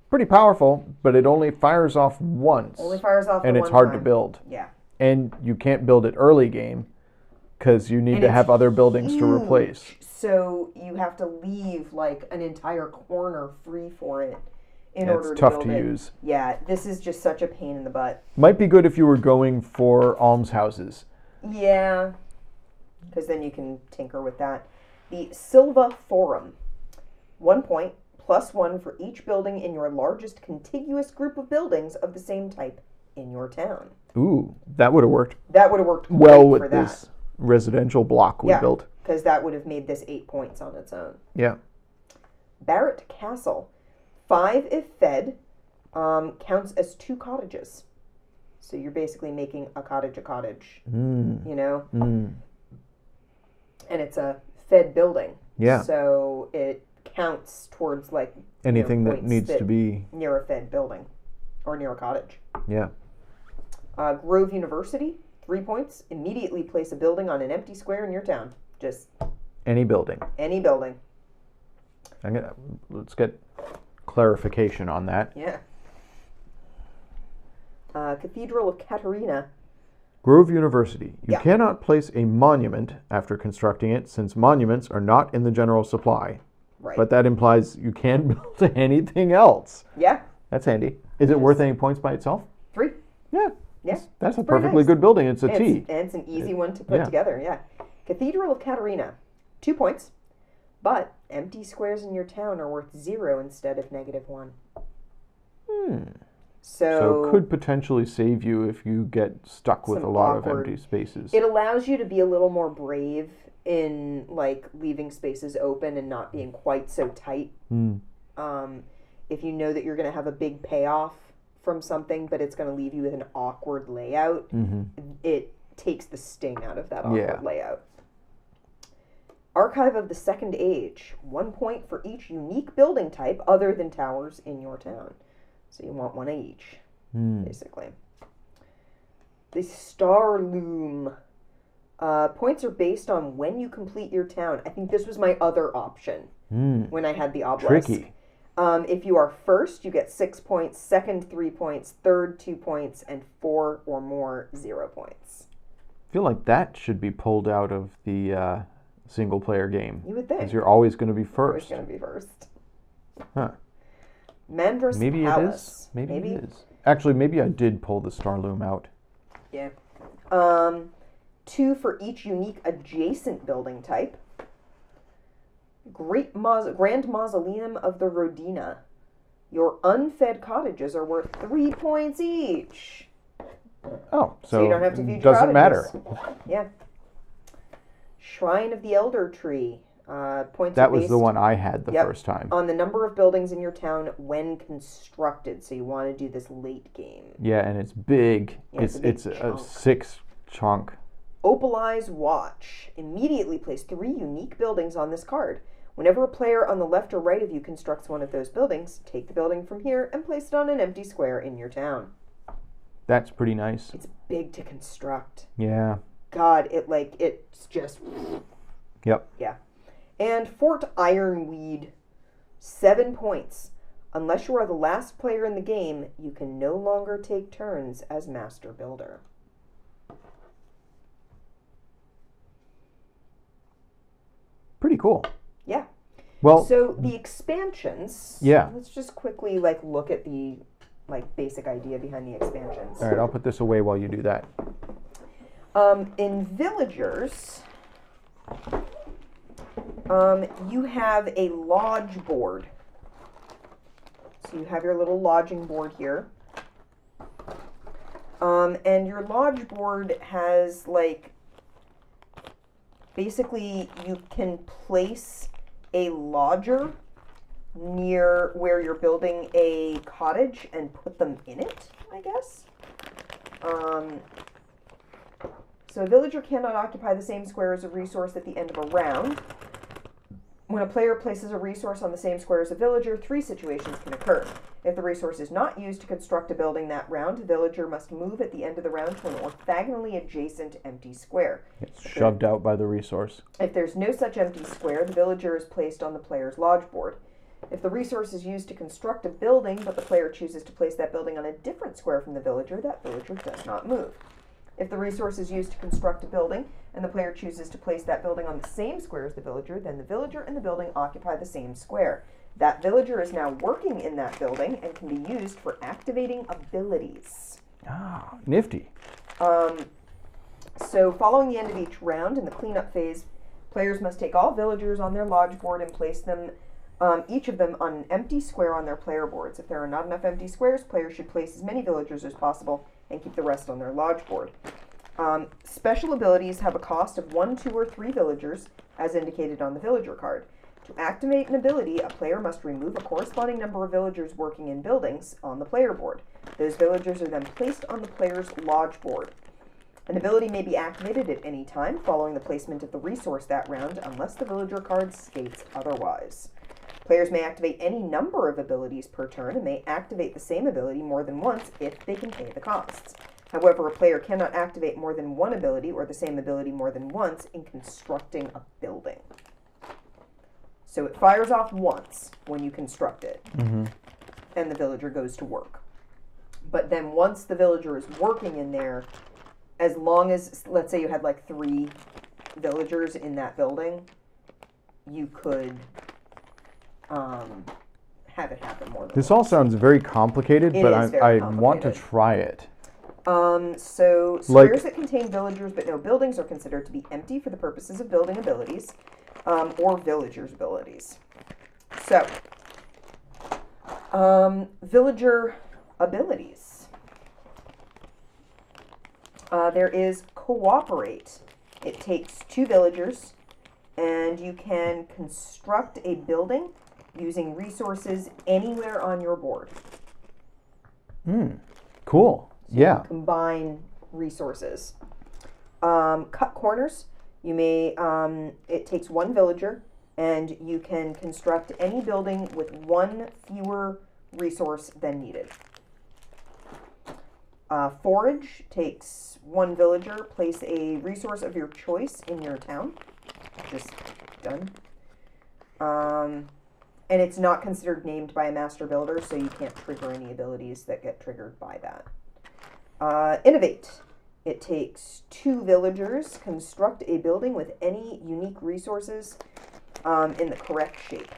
Pretty powerful, but it only fires off once. Only fires off and the it's one hard time. to build. Yeah. And you can't build it early game because you need to have other buildings to replace. So you have to leave like an entire corner free for it in order to it's tough build to it. use. Yeah, this is just such a pain in the butt. Might be good if you were going for almshouses. Yeah, because then you can tinker with that. The Silva Forum. 1 point, +1 for each building in your largest contiguous group of buildings of the same type in your town. Ooh, that would have worked. That would have worked well great with for this residential block we built. Because that would have made this 8 points on its own. Yeah. Barrett Castle. 5 if fed, counts as 2 cottages. So you're basically making a cottage, you know? Mm. And it's a fed building. Yeah. So it counts towards like anything that needs to be near a fed building or near a cottage. Yeah. Grove University, 3 points. Immediately place a building on an empty square in your town. Just any building. Any building. Let's get clarification on that. Yeah. Cathedral of Katerina. Grove University. You cannot place a monument after constructing it, since monuments are not in the general supply. Right. But that implies you can build anything else. Yeah. That's handy. Is it worth any points by itself? 3. Yeah. Yeah. That's a perfectly good building. It's a T. And it's an easy one to put together, yeah. Cathedral of Katerina. 2 points. But empty squares in your town are worth 0 instead of -1. So could potentially save you if you get stuck with a lot of empty spaces. It allows you to be a little more brave in like leaving spaces open and not being quite so tight. If you know that you're going to have a big payoff from something, but it's going to leave you with an awkward layout, it takes the sting out of that awkward layout. Archive of the Second Age. 1 point for each unique building type other than towers in your town. So you want 1 of each, basically. The Star Loom. Points are based on when you complete your town. I think this was my other option when I had the obelisk. Tricky. If you are first, you get 6 points. Second, 3 points. Third, 2 points. And 4 or more, 0 points. I feel like that should be pulled out of the single-player game. You would think. Because you're always going to be first. Always going to be first. Huh. Mandra's Maybe Palace. it is. Maybe it is. Actually, maybe I did pull the Star Loom out. Yeah. 2 for each unique adjacent building type. Grand Mausoleum of the Rodina. Your unfed cottages are worth 3 points each. Oh, so you don't have to feed your doesn't cottages. matter. Yeah. Shrine of the Elder Tree. Points that are was based the one I had the first time. on the number of buildings in your town when constructed. So you want to do this late game. Yeah, and it's big. Yeah, it's a 6 chunk. Opalize Watch. Immediately place 3 unique buildings on this card. Whenever a player on the left or right of you constructs one of those buildings, take the building from here and place it on an empty square in your town. That's pretty nice. It's big to construct. Yeah. God, it's just... Yep. Yeah. And Fort Ironweed. 7 points. Unless you are the last player in the game, you can no longer take turns as master builder. Pretty cool. Yeah. Well, so the expansions. Yeah. Let's just quickly look at the basic idea behind the expansions. All right, I'll put this away while you do that. In Villagers, you have a lodge board. So you have your little lodging board here. And your lodge board has, like, basically you can place a lodger near where you're building a cottage and put them in it, I guess. So a villager cannot occupy the same square as a resource at the end of a round. When a player places a resource on the same square as a villager, 3 situations can occur. If the resource is not used to construct a building that round, the villager must move at the end of the round to an orthogonally adjacent empty square. It's shoved out by the resource. If there's no such empty square, the villager is placed on the player's lodge board. If the resource is used to construct a building, but the player chooses to place that building on a different square from the villager, that villager does not move. If the resource is used to construct a building, and the player chooses to place that building on the same square as the villager, then the villager and the building occupy the same square. That villager is now working in that building and can be used for activating abilities. Ah, nifty. So following the end of each round in the cleanup phase, players must take all villagers on their lodge board and place them, each of them, on an empty square on their player boards. If there are not enough empty squares, players should place as many villagers as possible and keep the rest on their lodge board. Special abilities have a cost of 1, 2, or 3 villagers, as indicated on the villager card. To activate an ability, a player must remove a corresponding number of villagers working in buildings on the player board. Those villagers are then placed on the player's lodge board. An ability may be activated at any time following the placement of the resource that round, unless the villager card states otherwise. Players may activate any number of abilities per turn and may activate the same ability more than once if they can pay the costs. However, a player cannot activate more than one ability or the same ability more than once in constructing a building. So it fires off once when you construct it, and the villager goes to work. But then once the villager is working in there, as long as, let's say you had like 3 villagers in that building, you could have it happen more than This once. all sounds very complicated, but I want to try it. So squares that contain villagers but no buildings are considered to be empty for the purposes of building abilities, or villagers' abilities. So, villager abilities. There is cooperate. It takes 2 villagers, and you can construct a building using resources anywhere on your board. Cool. So Yeah. you combine resources. Cut corners. You may. It takes 1 villager, and you can construct any building with 1 fewer resource than needed. Forage takes 1 villager. Place a resource of your choice in your town. Just done. And it's not considered named by a master builder, so you can't trigger any abilities that get triggered by that. Innovate. It takes 2 villagers. Construct a building with any unique resources in the correct shape.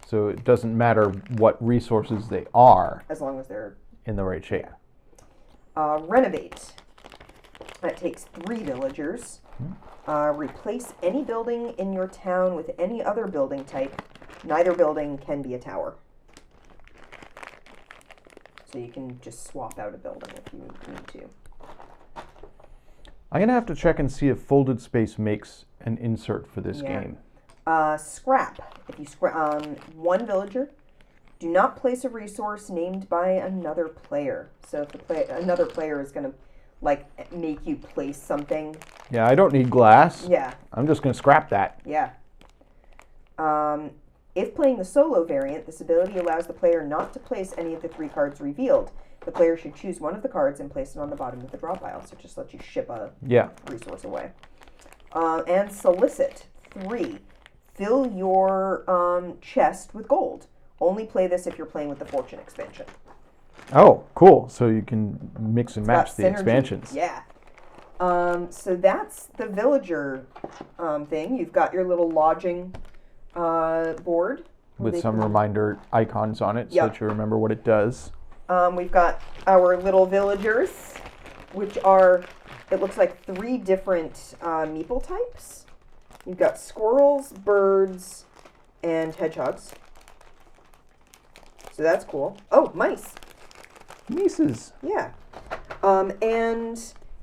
So it doesn't matter what resources they are, As long as they're in the right shape. renovate. That takes 3 villagers. Replace any building in your town with any other building type. Neither building can be a tower. So you can just swap out a building if you need to. I'm going to have to check and see if folded space makes an insert for this Yeah. game. Scrap. If you scrap 1 villager, do not place a resource named by another player. So if another player is going to make you place something. Yeah, I don't need glass. Yeah. I'm just going to scrap that. Yeah. If playing the solo variant, this ability allows the player not to place any of the 3 cards revealed. The player should choose one of the cards and place it on the bottom of the draw pile, so it just lets you ship a resource away. And solicit. 3. Fill your chest with gold. Only play this if you're playing with the Fortune expansion. Oh, cool. So you can mix and match the synergy. expansions. Yeah. So that's the villager thing. You've got your little lodging board. With some reminder icons on it so that you remember what it does. We've got our little villagers, which are, it looks like 3 different meeple types. You've got squirrels, birds, and hedgehogs. So that's cool. Oh, mice. Mices. Yeah. And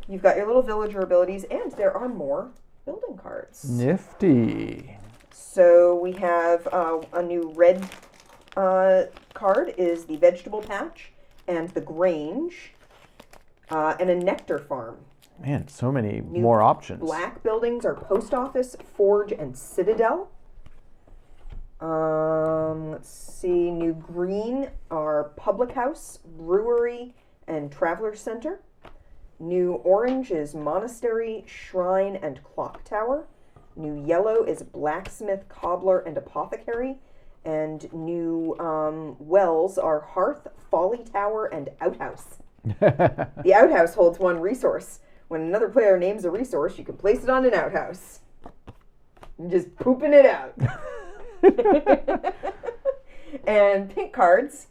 you've got your little villager abilities, and there are more building cards. Nifty. So we have a new red card is the vegetable patch and the grange and a nectar farm. Man, so many more options. Black buildings are post office, forge, and citadel. Let's see. New green are public house, brewery, and traveler center. New orange is monastery, shrine, and clock tower. New yellow is blacksmith, cobbler, and apothecary. And new wells are hearth, folly tower, and outhouse. The outhouse holds one resource. When another player names a resource, you can place it on an outhouse. You're just pooping it out. And pink cards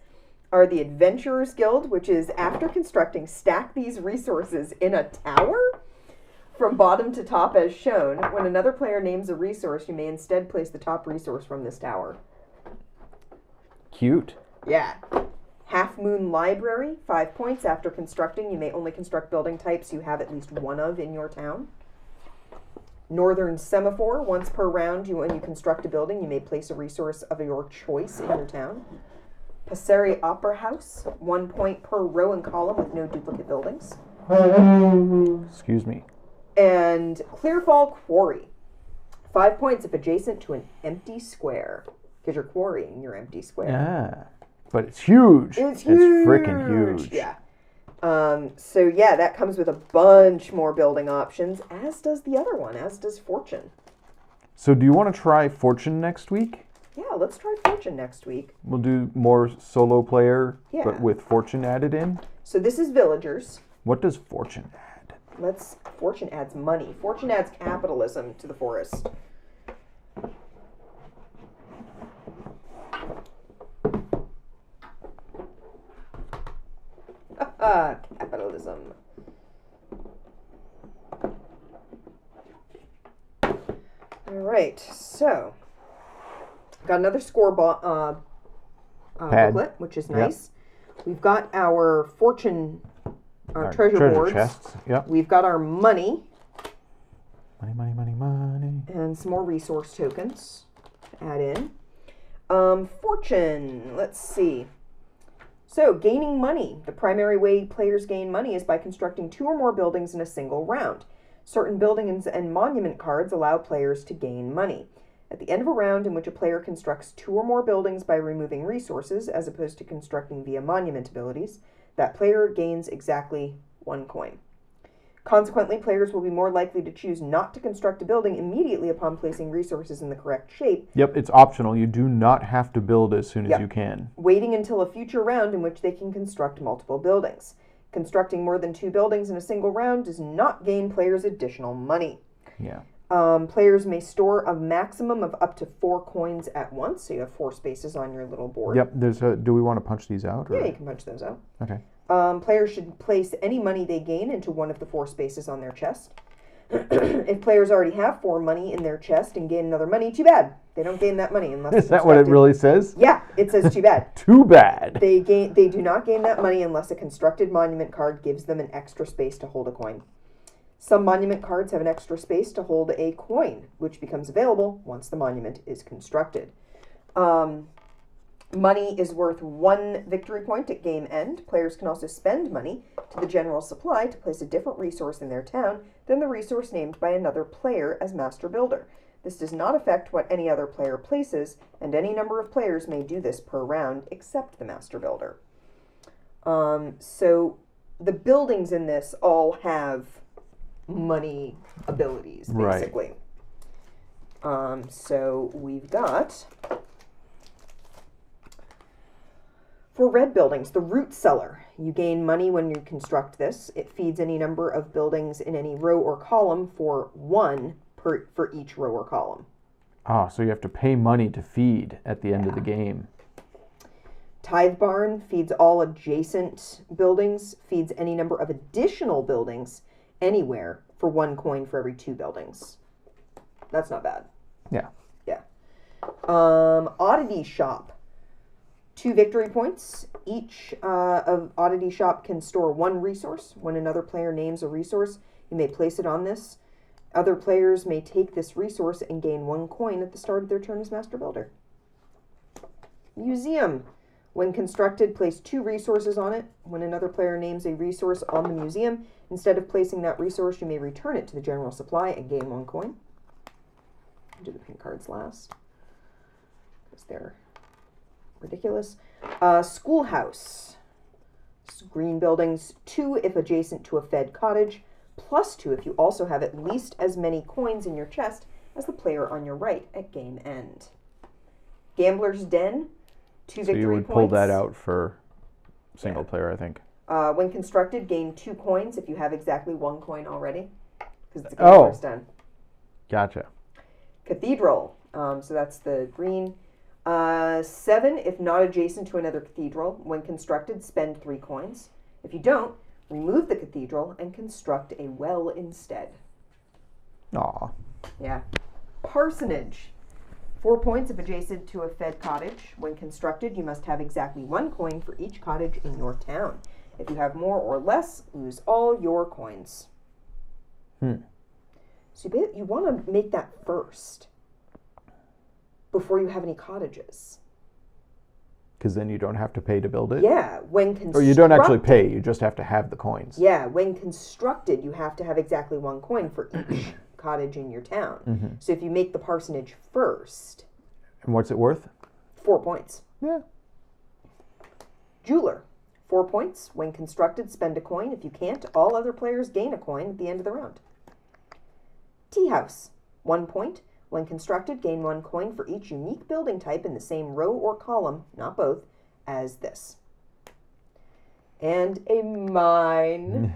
are the Adventurers Guild, which is after constructing, stack these resources in a tower from bottom to top as shown. When another player names a resource, you may instead place the top resource from this tower. Cute. Yeah. Half Moon Library, 5 points. After constructing, you may only construct building types you have at least one of in your town. Northern Semaphore, once per round, when you construct a building, you may place a resource of your choice in your town. Passeri Opera House, 1 point per row and column with no duplicate buildings. Excuse me. And Clearfall Quarry, 5 points if adjacent to an empty square, because you're quarrying your empty square. Yeah. But it's huge. It's huge. It's freaking huge. Yeah. So yeah, that comes with a bunch more building options, as does the other one, as does Fortune. So do you want to try Fortune next week? Yeah, let's try Fortune next week. We'll do more solo player, Yeah. but with Fortune added in. So this is villagers. What does Fortune add? Fortune adds money. Fortune adds capitalism to the forest. Capitalism. All right, so got another score booklet, which is nice. Yep. We've got our fortune, our treasure boards. Chests. Yep. We've got our money. Money, money, money, money. And some more resource tokens to add in. Fortune. Let's see. So, gaining money. The primary way players gain money is by constructing 2 or more buildings in a single round. Certain buildings and monument cards allow players to gain money. At the end of a round in which a player constructs 2 or more buildings by removing resources, as opposed to constructing via monument abilities, that player gains exactly 1 coin. Consequently, players will be more likely to choose not to construct a building immediately upon placing resources in the correct shape. Yep, it's optional. You do not have to build as soon as you can. Waiting until a future round in which they can construct multiple buildings. Constructing more than 2 buildings in a single round does not gain players additional money. Yeah. Players may store a maximum of up to 4 coins at once, so you have 4 spaces on your little board. Yep. Do we want to punch these out? Or? Yeah, you can punch those out. Okay. Players should place any money they gain into one of the 4 spaces on their chest. If players already have 4 money in their chest and gain another money, too bad. They don't gain that money unless Is that what it really says? Yeah, it says too bad. Too bad. They do not gain that money unless a constructed monument card gives them an extra space to hold a coin. Some monument cards have an extra space to hold a coin, which becomes available once the monument is constructed. Money is worth 1 victory point at game end. Players can also spend money to the general supply to place a different resource in their town than the resource named by another player as master builder. This does not affect what any other player places, and any number of players may do this per round except the master builder. So the buildings in this all have money abilities, basically. Right. So we've got... For red buildings, the root cellar. You gain money when you construct this. It feeds any number of buildings in any row or column for 1 for each row or column. Ah, so you have to pay money to feed at the end of the game. Tithe barn feeds all adjacent buildings, feeds any number of additional buildings anywhere for 1 coin for every 2 buildings. That's not bad. Yeah. Yeah. Oddity shop. 2 victory points. Each of Oddity Shop can store 1 resource. When another player names a resource, you may place it on this. Other players may take this resource and gain 1 coin at the start of their turn as Master Builder. Museum. When constructed, place 2 resources on it. When another player names a resource on the museum, instead of placing that resource, you may return it to the general supply and gain 1 coin. I'll do the pink cards last, because they're ridiculous. Schoolhouse. Green buildings, 2 if adjacent to a fed cottage, +2 if you also have at least as many coins in your chest as the player on your right at game end. Gambler's Den, 2 victory points. So you would pull that out for single player, I think. When constructed, gain 2 coins if you have exactly 1 coin already, because it's a Gambler's Den. Gotcha. Cathedral, so that's the green. 7 if not adjacent to another cathedral. When constructed, spend 3 coins. If you don't, remove the cathedral and construct a well instead. Aw. Yeah. Parsonage. 4 points if adjacent to a fed cottage. When constructed, you must have exactly 1 coin for each cottage in your town. If you have more or less, lose all your coins. So you want to make that first before you have any cottages. Because then you don't have to pay to build it? Yeah, when constructed. Or you don't actually pay, you just have to have the coins. Yeah, when constructed, you have to have exactly 1 coin for each cottage in your town. So if you make the parsonage first. And what's it worth? 4 points. Yeah. Jeweler. 4 points. When constructed, spend a coin. If you can't, all other players gain a coin at the end of the round. Tea house. 1 point. When constructed, gain 1 coin for each unique building type in the same row or column, not both, as this. And a mine.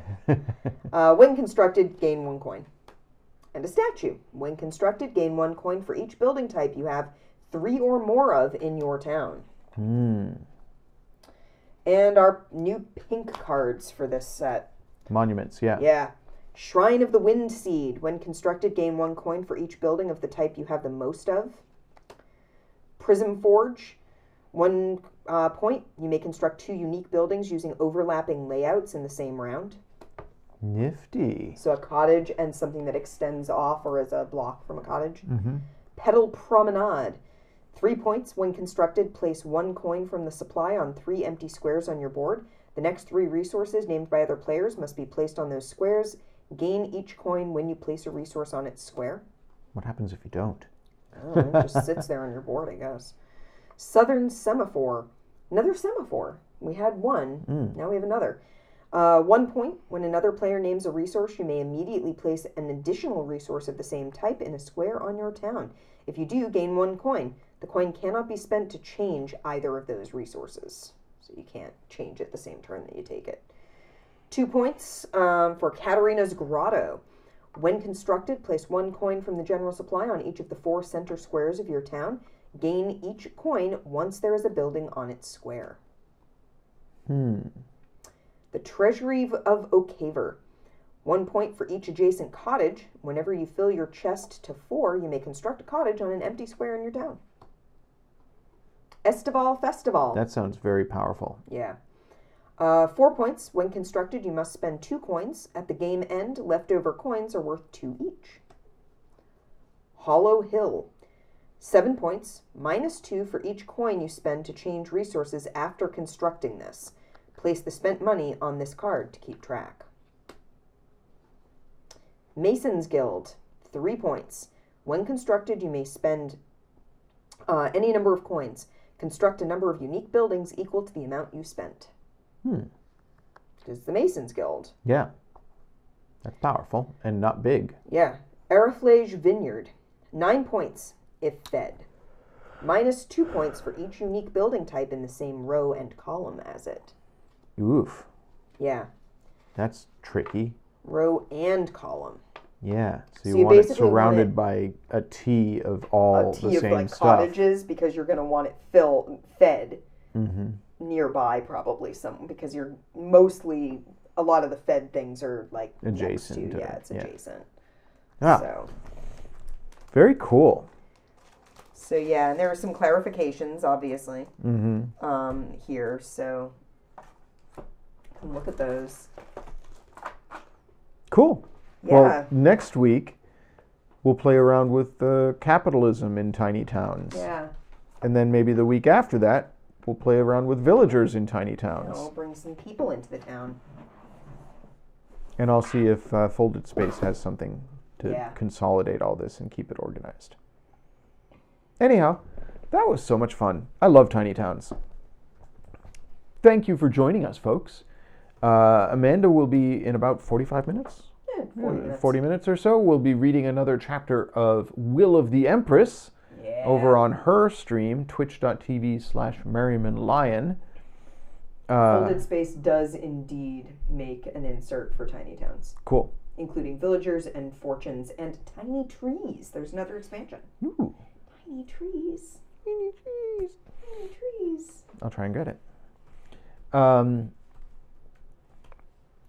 When constructed, gain 1 coin. And a statue. When constructed, gain 1 coin for each building type you have 3 or more of in your town. And our new pink cards for this set. Monuments, yeah. Yeah. Shrine of the Wind Seed. When constructed, gain 1 coin for each building of the type you have the most of. Prism Forge. 1 point. You may construct 2 unique buildings using overlapping layouts in the same round. Nifty. So a cottage and something that extends off or is a block from a cottage. Petal Promenade. 3 points. When constructed, place 1 coin from the supply on 3 empty squares on your board. The next 3 resources named by other players must be placed on those squares. Gain each coin when you place a resource on its square. What happens if you don't? Oh, it just sits there on your board, I guess. Southern Semaphore. Another semaphore. We had 1. Now we have another. 1 point. When another player names a resource, you may immediately place an additional resource of the same type in a square on your town. If you do, gain 1 coin. The coin cannot be spent to change either of those resources. So you can't change it the same turn that you take it. 2 points for Katarina's Grotto. When constructed, place 1 coin from the general supply on each of the 4 center squares of your town. Gain each coin once there is a building on its square. The Treasury of Oakever. 1 point for each adjacent cottage. Whenever you fill your chest to 4, you may construct a cottage on an empty square in your town. Estival Festival. That sounds very powerful. Yeah. 4 points. When constructed, you must spend 2 coins. At the game end, leftover coins are worth 2 each. Hollow Hill. 7 points. -2 for each coin you spend to change resources after constructing this. Place the spent money on this card to keep track. Mason's Guild. 3 points. When constructed, you may spend any number of coins. Construct a number of unique buildings equal to the amount you spent. It's the Mason's Guild. Yeah. That's powerful and not big. Yeah. Araflage Vineyard. 9 points if fed. -2 points for each unique building type in the same row and column as it. Oof. Yeah. That's tricky. Row and column. Yeah. So you you want it basically surrounded by a T of all the same stuff. Cottages, because you're going to want it fed nearby, probably because you're mostly a lot of the fed things are like adjacent. Next to, yeah, it's adjacent. Ah, So very cool. So yeah, and there are some clarifications, obviously, Mm-hmm. here. So look at those. Cool. Yeah. Well, next week we'll play around with capitalism in tiny towns. Yeah. And then maybe the week after that, we'll play around with villagers in tiny towns. We'll bring some people into the town. And I'll see if Folded Space has something to consolidate all this and keep it organized. Anyhow, that was so much fun. I love tiny towns. Thank you for joining us, folks. Amanda will be in about 45 minutes. 40 minutes or so. We'll be reading another chapter of Will of the Empress over on her stream, twitch.tv/MerrimanLion. Folded Space does indeed make an insert for tiny towns. Cool. Including villagers and fortunes and tiny trees. There's another expansion. Ooh. Tiny trees. Tiny trees. Tiny trees. I'll try and get it.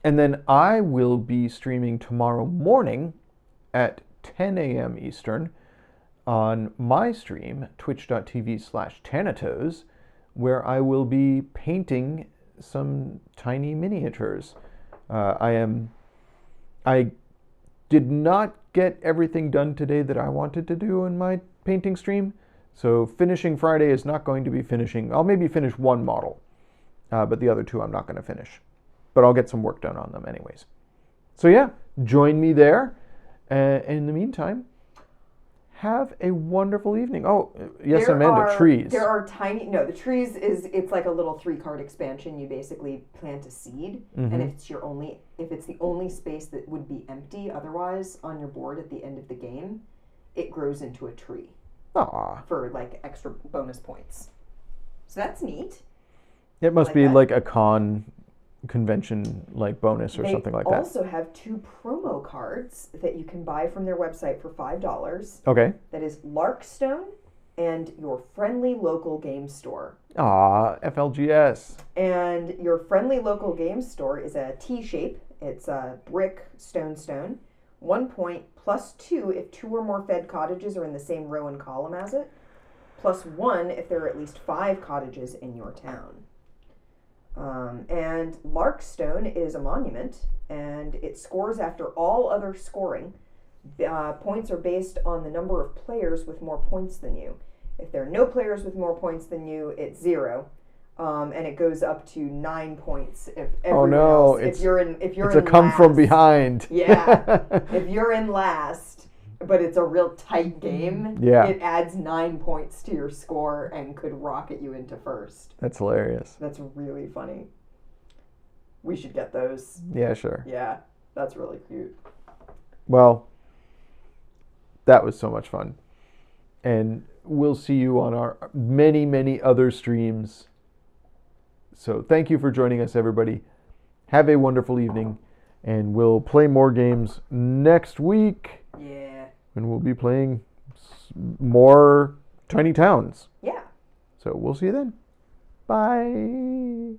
And then I will be streaming tomorrow morning at 10 a.m. Eastern on my stream, twitch.tv/Thanatos, where I will be painting some tiny miniatures. I did not get everything done today that I wanted to do in my painting stream, so finishing Friday is not going to be finishing. I'll maybe finish one model, but the other two I'm not going to finish. But I'll get some work done on them anyways. So yeah, join me there. In the meantime, have a wonderful evening. Oh, yes, Amanda, trees. There are tiny, no, the trees it's like a little 3-card expansion. You basically plant a seed, and if it's the only space that would be empty otherwise on your board at the end of the game, it grows into a tree. Aww. For like extra bonus points. So that's neat. It must be like a convention like bonus or something like that. They also have 2 promo cards that you can buy from their website for $5. Okay. That is Larkstone and Your Friendly Local Game Store. FLGS. And Your Friendly Local Game Store is a T-shape. It's a brick, stone. 1 point +2 if 2 or more fed cottages are in the same row and column as it. +1 if there are at least 5 cottages in your town. And Larkstone is a monument, and it scores after all other scoring. Points are based on the number of players with more points than you. If there are no players with more points than you, it's 0, and it goes up to 9 points if everyone else. If you're in a come last, from behind. Yeah, if you're in last, but it's a real tight game. Yeah. It adds 9 points to your score and could rocket you into first. That's hilarious. That's really funny. We should get those. Yeah, sure. Yeah, that's really cute. Well, that was so much fun. And we'll see you on our many, many other streams. So thank you for joining us, everybody. Have a wonderful evening. And we'll play more games next week. Yeah. And we'll be playing more Tiny Towns. Yeah. So we'll see you then. Bye.